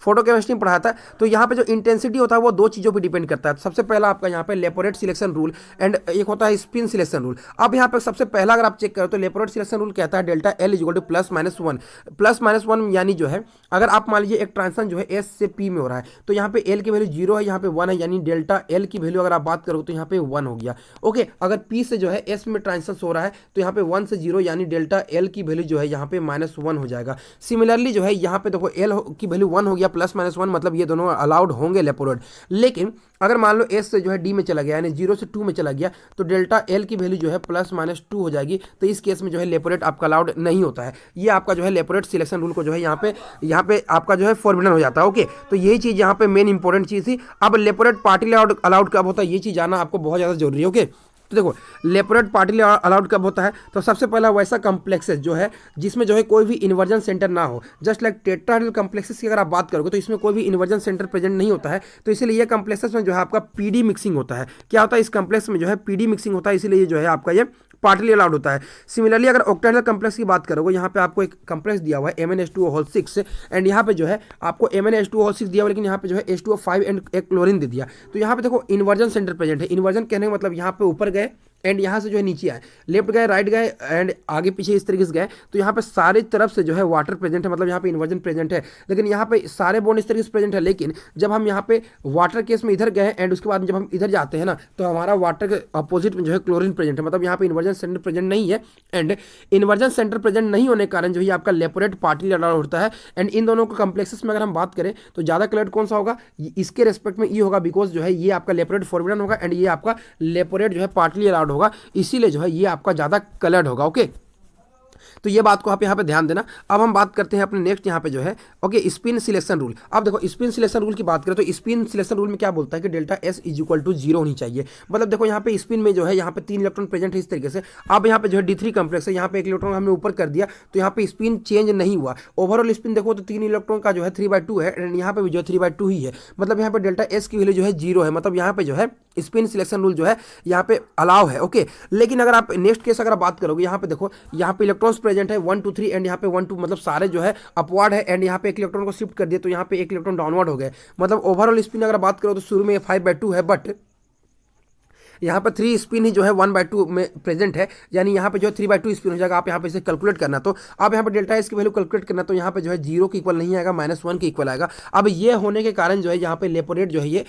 फोटो केमिस्ट्री में पढ़ाया था। तो यहाँ पे जो इंटेंसिटी होता है वो 2 चीज़ों पे डिपेंड करता है। सबसे पहला आपका यहाँ पे लेपोरेट सिलेक्शन रूल एंड एक होता है स्पिन सिलेक्शन रूल। अब यहाँ पे सबसे पहला अगर आप चेक करो तो लेपोरेट सिलेक्शन रूल कहता है डेल्टा L = +-1 +-1 यानी जो है अगर आप मान लीजिए एक ट्रांजिशन जो है S से P में हो रहा है, तो यहाँ पे L की वैल्यू 0 है, यहाँ पे 1 है, यानी डेल्टा L की वैल्यू अगर आप बात करो तो यहाँ पे 1 हो गया। ओके, अगर P से जो है S में ट्रांजिशन हो रहा है तो यहाँ पे 1 से 0 यानी डेल्टा L की वैल्यू जो है यहाँ पे -1 हो जाएगा। सिमिलरली जो है यहाँ पे देखो L की वैल्यू 1 हो गया, +-1 मतलब ये दोनों अलाउड होंगे लेपोरेट। लेकिन अगर मान लो S से जो है D में चला गया यानी 0 से 2 में चला गया, तो डेल्टा L की वैल्यू जो है +-2 हो जाएगी। तो इस केस में जो है लेपोरेट आपका अलाउड नहीं होता है। ये आपका जो है लेपोरेट सिलेक्शन रूल को जो है यहाँ पे आपका जो है फॉरबिडन हो जाता है। ओके, तो यही चीज़ यहाँ पे मेन इंपॉर्टेंट चीज़ थी। अब लेपोरेट पार्टिकल अलाउड कब होता है ये चीज़ जानना आपको बहुत ज़्यादा जरूरी है। ओके, तो देखो लेपोरेट पार्टिकल अलाउड कब होता है, तो सबसे पहला वैसा कॉम्प्लेक्सेस जो है जिसमें जो है कोई भी इन्वर्जन सेंटर ना हो। जस्ट लाइक टेट्राहेड्रल कॉम्प्लेक्सेस की अगर आप बात करोगे तो इसमें कोई भी इन्वर्जन सेंटर प्रेजेंट नहीं होता है। तो इसीलिए ये कॉम्प्लेक्सेस में जो है आपका पीडी मिक्सिंग होता है। क्या होता है, इस कॉम्प्लेक्स में जो है पीडी मिक्सिंग होता है, इसीलिए ये जो है आपका ये पार्टली अलाउड होता है। सिमिलरली अगर ऑक्टाहेड्रल कॉम्प्लेक्स की बात करोगे, यहाँ पे आपको एक कॉम्प्लेक्स दिया हुआ है MnH2O6 एंड यहाँ पे जो है आपको MnH2O6 दिया हुआ, लेकिन यहाँ पे जो है H2O5 एंड एक क्लोरीन दे दिया। तो यहाँ पे देखो इन्वर्जन सेंटर प्रेजेंट है। इन्वर्जन कहने का मतलब यहाँ पे ऊपर गए एंड यहाँ से जो है नीचे आए, लेफ्ट गए, राइट गए एंड आगे पीछे इस तरीके से गए, तो यहाँ पे सारी तरफ से जो है वाटर प्रेजेंट है, मतलब यहाँ पे इन्वर्जन प्रेजेंट है, लेकिन यहाँ पे सारे बॉन्ड इस तरीके से प्रेजेंट है। लेकिन जब हम यहाँ पे वाटर केस में इधर गए एंड उसके बाद जब हम इधर जाते हैं ना, तो हमारा वाटर के अपोजिट में जो है क्लोरीन प्रेजेंट है, मतलब यहाँ पे इन्वर्जन सेंटर प्रेजेंट नहीं है। एंड इन्वर्जन सेंटर प्रेजेंट नहीं होने के कारण जो है आपका लेपोरेट पार्टिकल अलाउड होता है। एंड इन दोनों को कम्प्लेक्सेस में अगर हम बात करें तो ज़्यादा कलर्ड कौन सा होगा, इसके रेस्पेक्ट में ये होगा, बिकॉज जो है ये आपका लेपोरेट फॉरबिडन होगा एंड ये आपका लेपोरेट जो है पार्टली अलाउड होगा, इसीलिए जो है ये आपका ज़्यादा कलर्ड होगा। ओके, तो ये बात को आप यहाँ पे ध्यान देना। अब हम बात करते हैं अपने नेक्स्ट यहाँ पे जो है ओके स्पिन सिलेक्शन रूल। अब देखो स्पिन सिलेक्शन रूल की बात करें तो स्पिन सिलेक्शन रूल में क्या बोलता है कि delta S is equal to 0 होनी चाहिए। मतलब देखो यहाँ पे स्पिन में जो है यहाँ पे 3 इलेक्ट्रॉन प्रेजेंट है इस तरीके से। अब यहाँ पे जो है D3 कम्प्लेक्स है, यहाँ पे 1 इलेक्ट्रॉन हमने ऊपर कर दिया तो यहाँ पे स्पिन चेंज नहीं हुआ। ओवरऑल स्पिन देखो तो 3 इलेक्ट्रॉन का जो है 3/2 है एंड यहाँ पे भी जो है 3/2 ही है। मतलब यहाँ पे डेल्टा एस की वैल्यू जो है 0 है। मतलब यहाँ पे जो है स्पिन सिलेक्शन रूल जो है यहाँ पे अलाउ है। ओके, लेकिन अगर आप नेक्स्ट केस अगर बात करोगे, यहाँ पे देखो यहाँ पे इलेक्ट्रॉन्स प्रेजेंट है 1 2 3 एंड यहाँ पे 1 2 मतलब सारे जो है अपवर्ड है एंड यहाँ पे 1 इलेक्ट्रॉन को शिफ्ट कर दिया तो यहाँ पे 1 इलेक्ट्रॉन डाउनवर्ड हो गए। मतलब ओवरऑल स्पिन अगर बात करो तो शुरू में 5/2 है, बट यहाँ पर 3 स्पिन ही जो है 1/2 में प्रेजेंट है, यानी यहाँ पे जो है 3/2 स्पिन हो जाएगा। आप यहाँ पे इसे कैलकुलेट करना, तो आप यहाँ पे डेल्टा एस की वैल्यू कैलकुलेट करना, तो यहाँ पे जो है 0 के इक्वल नहीं आएगा, -1 के इक्वल आएगा। अब ये होने के कारण जो है यहाँ पे लेपोरेट जो है ये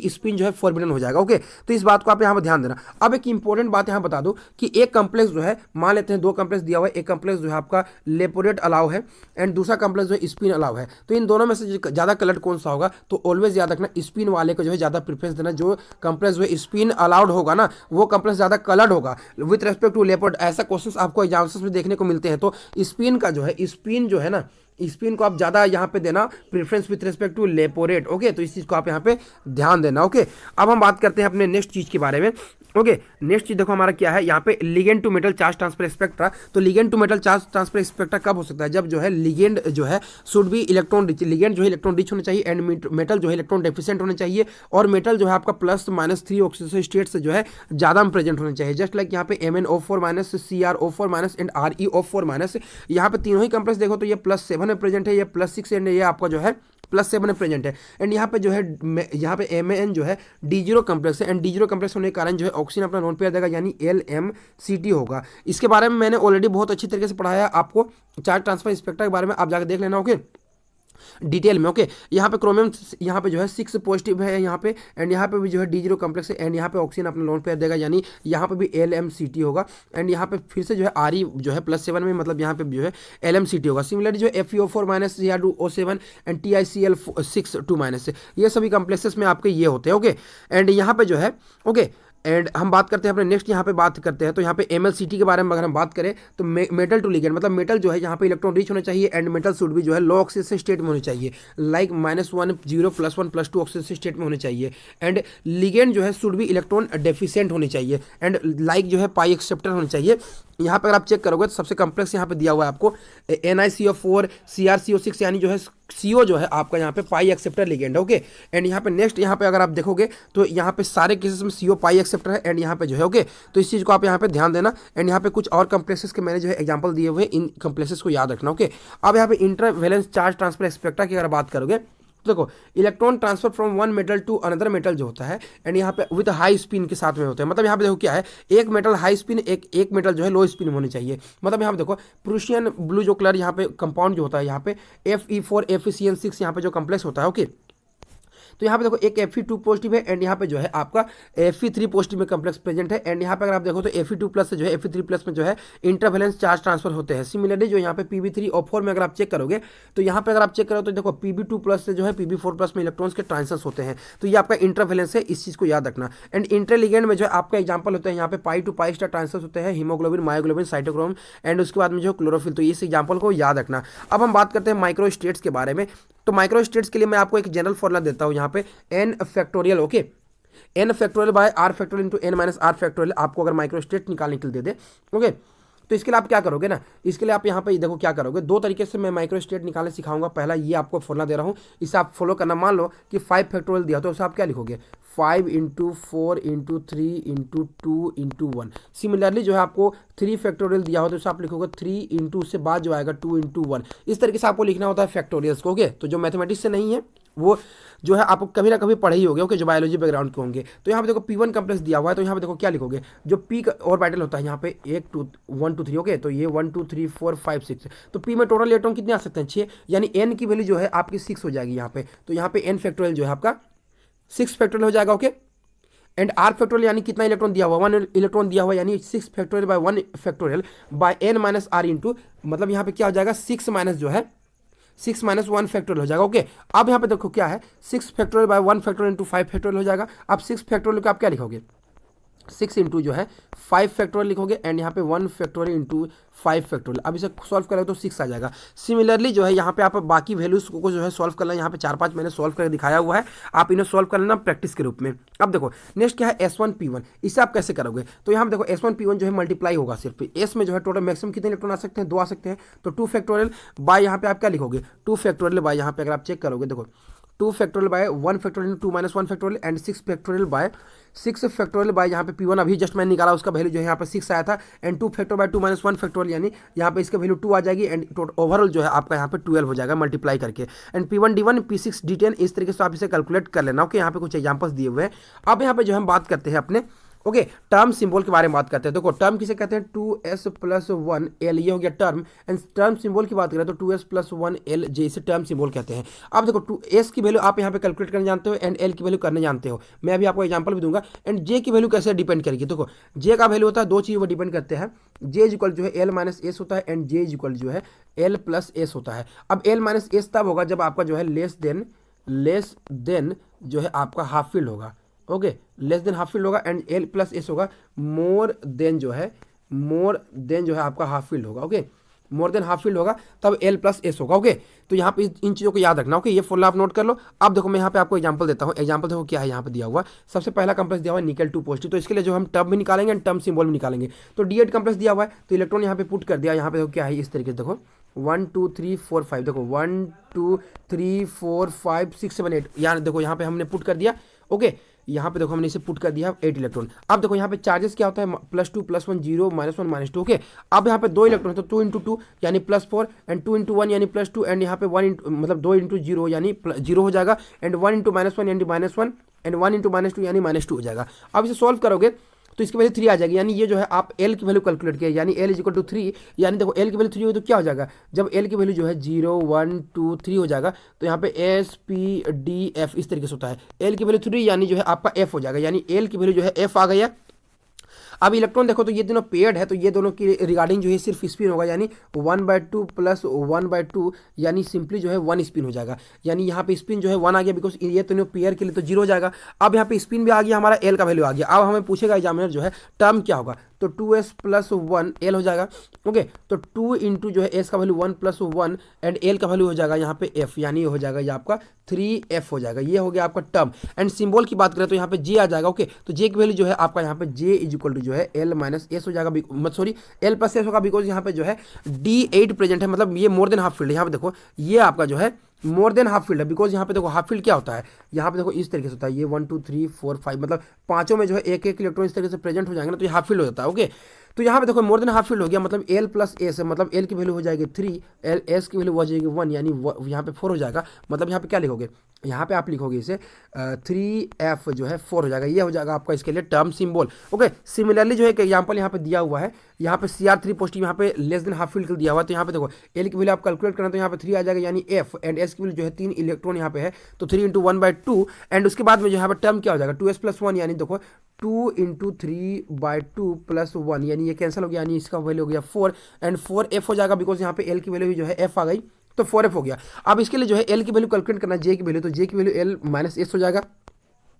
स्पिन जो है फॉरबिडन हो जाएगा। ओके, तो इस बात को आप यहाँ पर ध्यान देना। अब एक इंपॉर्टेंट बात यहाँ बता दो कि एक कम्प्लेक्स जो है, मान लेते हैं 2 कम्प्लेक्स दिया हुआ है, एक कम्प्लेक्स जो है आपका लेपोरेट अलाउ है एंड दूसरा कम्प्लेक्स जो है स्पिन अलाउ है, तो इन दोनों में से ज़्यादा कलर कौन सा होगा, तो ऑलवेज याद रखना स्पिन वाले को जो है ज़्यादा प्रेफरेंस देना। जो कम्प्लेक्स जो है स्पिन अलाउड होगा ना वो प्लस ज्यादा कलर्ड होगा विद रेस्पेक्ट टू लेपर्ड। ऐसा क्वेश्चंस आपको एग्जाम्स में देखने को मिलते हैं। तो स्पिन का जो है स्पिन जो है ना, स्पिन को आप ज्यादा यहाँ पे देना preference with respect to Laporte. Okay, तो इस चीज को आप यहाँ पे ध्यान देना। ओके, अब हम बात करते हैं अपने नेक्स्ट चीज के बारे में। ओके, नेक्स्ट चीज देखो हमारा क्या है यहाँ पे, ligand to metal charge transfer spectra. तो ligand to metal charge transfer spectra कब हो सकता है, जब जो है लिगेंड जो है should be electron rich, ligand जो है इलेक्ट्रॉन रिच होना चाहिए एंड मेटल जो है इलेक्ट्रॉन डेफिशिएंट होना चाहिए, और मेटल जो है आपका +-3 ऑक्सीडेशन स्टेट से जो है ज्यादा प्रेजेंट होना चाहिए। जस्ट लाइक यहाँ पे MnO4- CrO4- एंड ReO4-। यहाँ पे तीनों ही कम्प्लेक्स देखो तो ये +7 में प्रेजेंट है, ये +6 एंड ये आपका जो है +7 में प्रेजेंट है। एंड यहाँ पे जो है यहाँ पे Man जो है D0 कम्प्लेक्स है एंड D0 कम्प्लेक्स होने के कारण जो है ऑक्सीजन अपना लोन पेयर देगा, यानी LMCT होगा। इसके बारे में मैंने ऑलरेडी बहुत अच्छी तरीके से पढ़ाया आपको चार्ज ट्रांसफर स्पेक्ट्रा के बारे में, आप जाकर देख लेना। ओके, डिटेल में। ओके, यहाँ पे क्रोमियम यहाँ पे जो है 6 पॉजिटिव है यहाँ पे एंड यहाँ पे भी जो है D0 कम्प्लेक्स है एंड यहाँ पे ऑक्सीजन अपना लोन पेयर देगा, यानी यहाँ पे भी LMCT होगा एंड यहाँ पे फिर से जो है Re जो है +7 में, मतलब यहाँ पे जो है LMCT होगा। सिमिलरली जो FeO4- Cr2O7 एंड TiCl6 ये सभी कम्प्लेक्सेस में आपके ये होते हैं। ओके, एंड यहाँ पे जो है ओके एंड हम बात करते हैं अपने नेक्स्ट यहाँ पे बात करते हैं, तो यहाँ पे MlCT के बारे में अगर हम बात करें तो मेटल टू लिगेंड, मतलब मेटल जो है यहाँ पे इलेक्ट्रॉन रिच होना चाहिए एंड मेटल शुड भी जो है लो ऑक्सीडेशन स्टेट में होनी चाहिए, लाइक -1 0 +1 +2 ऑक्सीडेशन स्टेट में होने चाहिए। एंड लिगेंड जो है शुड भी इलेक्ट्रॉन डेफिशिएंट होने चाहिए एंड लाइक जो है पाई एक्सेप्टर होने चाहिए। यहाँ पर अगर आप चेक करोगे तो सबसे कम्प्लेक्स यहाँ पे दिया हुआ है आपको NiCO4 CrCO6, यानी जो है CO जो है आपका यहाँ पे पाई एक्सेप्टर लिगेंड। ओके, एंड यहाँ पे नेक्स्ट यहाँ पे अगर आप देखोगे तो यहाँ पे सारे केसेस में CO पाई एक्सेप्टर है एंड यहाँ पे जो है ओके, तो इस चीज़ को आप यहाँ पे ध्यान देना। एंड यहाँ पे कुछ और कम्प्लेक्सेस के मैंने जो है एग्जांपल दिए हुए, इन कम्प्लेक्सेस को याद रखना। ओके, अब यहाँ पे इंटरवैलेंस चार्ज ट्रांसफर स्पेक्ट्रा की अगर बात करोगे तो देखो electron transfer from one metal to another metal जो होता है एंड यहाँ पे विद हाई स्पिन के साथ में होता है। मतलब यहाँ पे देखो क्या है, एक मेटल हाई स्पिन, एक मेटल जो है लो स्पिन होनी चाहिए। मतलब यहाँ पे देखो प्रूशियन ब्लू जो कलर यहाँ पे कंपाउंड जो होता है, यहाँ पे Fe4 FeCN6 यहाँ पे जो कम्प्लेक्स होता है। ओके, तो यहाँ पे देखो एक Fe2 पॉजिटिव है एंड यहाँ पे जो है आपका Fe3 पॉजिटिव में कम्प्लेक्स प्रेजेंट है एंड यहाँ पे अगर आप देखो तो Fe2+ से जो है Fe3+ में जो है इंटरवैलेंस चार्ज ट्रांसफर होते हैं। सिमिलरली जो यहाँ पे Pb3O4 में अगर आप चेक करोगे तो यहाँ पे अगर आप चेक करो तो देखो Pb2+ से जो है Pb4+ में इलेक्ट्रॉन्स के ट्रांसफर्स होते हैं, तो ये आपका इंटरवैलेंस है, इस चीज़ को याद रखना। एंड इंटरलिगेंड में जो है आपका एग्जाम्पल होता है यहाँ पे पाई टू पाई स्टार ट्रांसफर्स होते हैं, हीमोग्लोबिन, मायोग्लोबिन, साइटोक्रोम एंड उसके बाद में जो क्लोरोफिल, तो इस एग्जाम्पल को याद रखना। अब हम बात करते हैं माइक्रो स्टेट्स के बारे में। तो माइक्रो स्टेट्स के लिए मैं आपको एक जनरल फॉर्मूला देता हूँ यहाँ पे n⁴। Okay, n⁴/r⁴ into n-r⁴ आपको अगर माइक्रो स्टेट निकालने के लिए दे दे। ओके, तो इसके लिए आप क्या करोगे ना, इसके लिए आप यहाँ पे देखो क्या करोगे, 2 तरीके से मैं माइक्रो स्टेट निकालने सिखाऊंगा। पहला ये आपको फॉर्मूला दे रहा हूँ, इसे आप फॉलो करना। मान लो कि 5 दिया तो उसे आप क्या लिखोगे, 5 × 4 × 3 × 2 × 1। सिमिलरली जो है आपको 3 दिया हो तो उसे आप लिखोगे 3 × उससे बाद जो आएगा 2 × 1। इस तरीके से आपको लिखना होता है फैक्टोरियल्स को। ओके, तो जो मैथमेटिक्स से नहीं है वो जो है आपको कभी ना कभी पढ़े ही होगे, ओके, जो बायोलॉजी बैकग्राउंड के होंगे। तो यहाँ पे देखो P1 कॉम्प्लेक्स दिया हुआ है, तो यहाँ पे देखो क्या लिखोगे, जो P ऑर्बिटल होता है यहाँ पे 1 2 3, ओके, तो ये 1 2 3 4 5 6, तो P में टोटल इलेक्ट्रॉन कितने आ सकते हैं, 6, यानी n की वैल्यू जो है आपकी 6 हो जाएगी यहाँ पे। तो यहाँ पे n फैक्टोरियल जो है आपका 6 फैक्टोरियल हो जाएगा, ओके। एंड आर फैक्टोरियल यानी कितना इलेक्ट्रॉन दिया हुआ, 1 इलेक्ट्रॉन दिया हुआ, यानी 6 factorial by 1 factorial by n minus R into, मतलब यहाँ पे क्या हो जाएगा 6 माइनस जो है 6 माइनस 1 फैक्टोरियल हो जाएगा, ओके। अब यहाँ पे देखो क्या है 6 factorial by 1 factorial into 5 factorial हो जाएगा। अब 6 फैक्टोरियल को आप क्या लिखोगे, 6 इंटू जो है 5 फैक्टोरियल लिखोगे, एंड यहाँ पे 1 फैक्टोरियल इंटू 5 फैक्टोरियल। अब इसे सॉल्व करोगे तो 6 आ जाएगा। सिमिलरली जो है यहाँ पे आप बाकी वैल्यूज को जो है सॉल्व करना, यहाँ पे 4-5 मैंने सॉल्व करके दिखाया हुआ है, आप इन्हें सॉल्व कर लेना प्रैक्टिस के रूप में। अब देखो नेक्स्ट क्या है S1P1, इसे आप कैसे करोगे, तो यहाँ पे देखो S1P1 जो है मल्टीप्लाई होगा, सिर्फ S में जो है टोटल मैक्सिमम कितने इलेक्ट्रॉन आ सकते हैं, 2 आ सकते हैं। तो 2 फैक्टोरियल बाय यहाँ पे आप क्या लिखोगे, 2 फैक्टोरियल बाय यहाँ पे अगर आप चेक करोगे, देखो 2 factorial by 1 factorial 2 minus 1 factorial and 6 factorial bye 6 factorial bye यहाँ पे P1 अभी जस्ट मैंने निकाला, उसका वैल्यू जो है यहाँ पे 6 आया था, and 2 factorial by 2 minus 1 factorial, यानी यहाँ पे इसका वैल्यू 2 आ जाएगी, एंड ओवरऑल जो है आपका यहाँ पे 12 हो जाएगा मल्टीप्लाई करके। And P1 D1 P6 D10 इस तरीके से आप इसे कैलकुलेट कर लेना, ओके। यहाँ पे कुछ एग्जाम्पल्स दिए हुए हैं। अब यहाँ पे जो हम बात करते हैं अपने, ओके, टर्म सिंबल के बारे में बात करते हैं। देखो टर्म किसे कहते हैं, 2s प्लस 1l, ये हो गया टर्म। एंड टर्म सिंबल की बात करें तो 2s प्लस 1l j, इसे टर्म सिंबल कहते हैं। अब देखो 2s की वैल्यू आप यहाँ पे कैलकुलेट करने जानते हो, एंड l की वैल्यू करने जानते हो, मैं अभी आपको एग्जांपल भी दूंगा। एंड j की वैल्यू कैसे डिपेंड करेगी, देखो j का वैल्यू होता है, 2 चीज़ वो डिपेंड करते हैं, j इक्वल जो है l माइनस एस होता है, एंड j इक्वल जो है l प्लस एस होता है। अब l माइनस एस तब होगा जब आपका जो है लेस देन जो है आपका हाफ फील्ड होगा, okay, less than half field होगा, एंड एल प्लस एस होगा मोर देन जो है आपका हाफ फील्ड होगा, okay, more than half field होगा तब एल प्लस एस होगा, ओके। तो यहाँ पे इन चीज़ों को याद रखना, ओके, ये फॉर्मूला आप नोट कर लो। अब देखो मैं यहाँ पे आपको एग्जांपल देता हूँ, एग्जांपल देखो क्या है यहाँ पे दिया हुआ। सबसे पहला कॉम्प्लेक्स दिया हुआ है निकल 2 पॉजिटिव, तो इसके लिए जो हम टर्म भी निकालेंगे एंड टर्म सिंबल भी निकालेंगे। तो D8 कॉम्प्लेक्स दिया हुआ है, तो इलेक्ट्रॉन यहाँ पे पुट कर दिया, यहाँ पे देखो क्या है इस तरीके से, देखो 1 2 3 4 5, देखो 1 2 3 4 5 6 7 8, यानी देखो यहाँ पे हमने पुट कर दिया, ओके। यहाँ पे देखो हमने इसे पुट कर दिया 8 इलेक्ट्रॉन। अब देखो यहाँ पे चार्जेस क्या होता है, +2 +1 0 -1 -2, ओके। अब यहाँ पे 2 इलेक्ट्रॉन, तो 2 इंटू 2 यानी +4, एंड 2 इंटू 1 यानी +2, एंड यहाँ पे 1 इंटू मतलब 2 इंटू 0 यानी 0 हो जाएगा, एंड 1 इंटू -1 यानी -1, एंड 1 इंटू -2 यानी -2 हो जाएगा। अब इसे सॉल्व करोगे तो इसकी वैल्यू 3 आ जाएगी, यानी ये जो है आप L की वैल्यू कैलकुलेट किया, यानी L इक्वल टू 3, यानी देखो L की वैल्यू 3 हुई तो क्या हो जाएगा, जब L की वैल्यू जो है 0 1 2 3 हो जाएगा, तो यहाँ पे S P D F इस तरीके से होता है। L की वैल्यू 3 यानी जो है आपका F हो जाएगा, यानी L की वैल्यू जो है F आ गई है। अब इलेक्ट्रॉन देखो तो ये दोनों पेयर्ड है, तो ये दोनों की रिगार्डिंग जो है सिर्फ स्पिन होगा, यानी 1/2 प्लस 1/2 यानी सिंपली जो है 1 स्पिन हो जाएगा, यानी यहाँ पे स्पिन जो है 1 आ गया, बिकॉज ये दोनों पेयर के लिए तो 0 हो जाएगा। अब यहाँ पे स्पिन भी आ गया, हमारा L का वैल्यू आ गया। अब हमें पूछेगा एग्जामिनर जो है टर्म क्या होगा, तो 2s प्लस 1 L हो जाएगा, ओके। तो 2 इंटू जो है s का वैल्यू 1 प्लस 1 एंड L का वैल्यू हो जाएगा यहाँ पे F, यानी ये हो जाएगा ये आपका 3F हो जाएगा, ये हो गया आपका टर्म। एंड सिंबल की बात करें तो यहाँ पे J आ जाएगा, ओके। तो J की वैल्यू जो है आपका यहाँ पे J इज इक्वल टू जो है L माइनस एस हो जाएगा, सॉरी L प्लस एस होगा, बिकॉज यहाँ पे जो है D8 प्रेजेंट है, मतलब ये मोर देन हाफ फील्ड है। यहाँ पे देखो ये आपका जो है मोर देन हाफ फील्ड है, बिकॉज यहाँ पे देखो हाफ फील्ड क्या होता है, यहाँ पे देखो इस तरीके से होता है, ये 1 2 3 4 5 मतलब पांचों में जो है एक एक इलेक्ट्रॉन इस तरीके से प्रेजेंट हो जाएंगे ना, तो ये हाफ फील्ड हो जाता है, ओके। तो यहाँ पे देखो मोर देन हाफ फील्ड हो गया, मतलब L प्लस एस है, मतलब L की वैल्यू हो जाएगी 3, एस की वैल्यू हो जाएगी 1, यानी यहाँ पे 4 हो जाएगा। मतलब यहाँ पे क्या लिखोगे, यहाँ पे आप लिखोगे इसे 3F जो है 4 हो जाएगा, ये हो जाएगा आपका इसके लिए टर्म सिंबल, ओके। सिमिलरली जो है एक एग्जाम्पल यहाँ पे दिया हुआ है, यहाँ पे Cr3 पॉजिटिव, यहाँ पे लेस देन हाफ फील्ड दिया हुआ है, तो यहाँ पे देखो L की वैल्यू आप कैलकुलेट करना, तो यहाँ पे 3 आ जाएगा, यानी F, एंड S की वैल्यू जो है 3 इलेक्ट्रॉन यहाँ पे है, तो 3 इंटू 1/2, एंड उसके बाद में जो यहाँ पे टर्म क्या हो जाएगा 2s प्लस 1, यानी देखो 2 इंटू 3/2 प्लस 1, यानी ये कैंसिल हो गया, यानी इसका वैल्यू हो गया 4, एंड 4F हो जाएगा, बिकॉज यहाँ पे L की वैल्यू जो है F आ गई, तो 4F हो गया। अब इसके लिए जो है L की वैल्यू कैलकुलेट करना, J की वैल्यू, तो J की वैल्यू L माइनस एस हो जाएगा,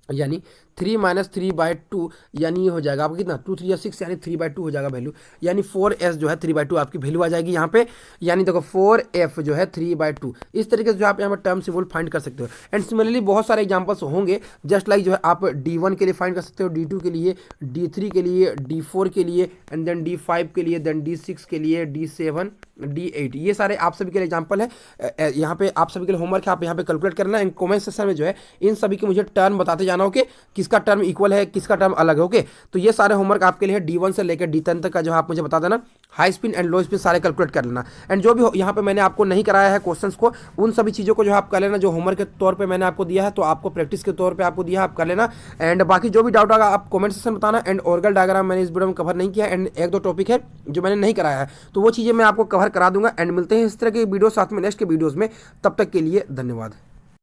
यानी 3 माइनस 3/2, यानी ये हो जाएगा आपका कितना 2 3 या 6, यानी 3/2 हो जाएगा वैल्यू, यानी 4s जो है 3/2 आपकी वैल्यू आ जाएगी यहाँ पे, यानी देखो 4f जो है 3/2। इस तरीके से जो आप यहाँ पर टर्म सिंबल फाइंड कर सकते हो। एंड सिमिलरली बहुत सारे एग्जांपल्स होंगे, जस्ट लाइक जो है आप D1 के लिए फाइंड कर सकते हो, D2 के लिए, D3 के लिए, D4 के लिए, एंड देन D5 के लिए, देन D6 के लिए, D7 D8, ये सारे आप सभी के लिए एग्जाम्पल है। यहाँ पे आप सभी के लिए होमवर्क है, आप यहाँ पे कैलकुलेट करना है, कमेंट सेक्शन में जो है इन सभी के मुझे टर्म बताते जाना, ओके, किसका टर्म इक्वल है किसका टर्म अलग है, ओके। तो ये सारे होमवर्क आपके लिए है, D1 से लेकर D10 तक का जो आप मुझे बता देना। High spin and low spin सारे कैलकुलेट कर लेना। एंड जो भी यहाँ पे मैंने आपको नहीं कराया है क्वेश्चंस को, उन सभी चीज़ों को जो है आप कर लेना, जो होमवर्क के तौर पे मैंने आपको दिया है, तो आपको प्रैक्टिस के तौर पे आपको दिया है, आप कर लेना। एंड बाकी जो भी डाउट आएगा आप कमेंट सेक्शन में बताना। एंड ऑर्गल डायग्राम मैंने इस वीडियो में कवर नहीं किया, एंड एक दो टॉपिक है जो मैंने नहीं कराया है, तो वो चीज़ें मैं आपको कवर करा दूंगा। एंड मिलते हैं इस तरह की वीडियो साथ में नेक्स्ट के वीडियोज़ में, तब तक के लिए धन्यवाद।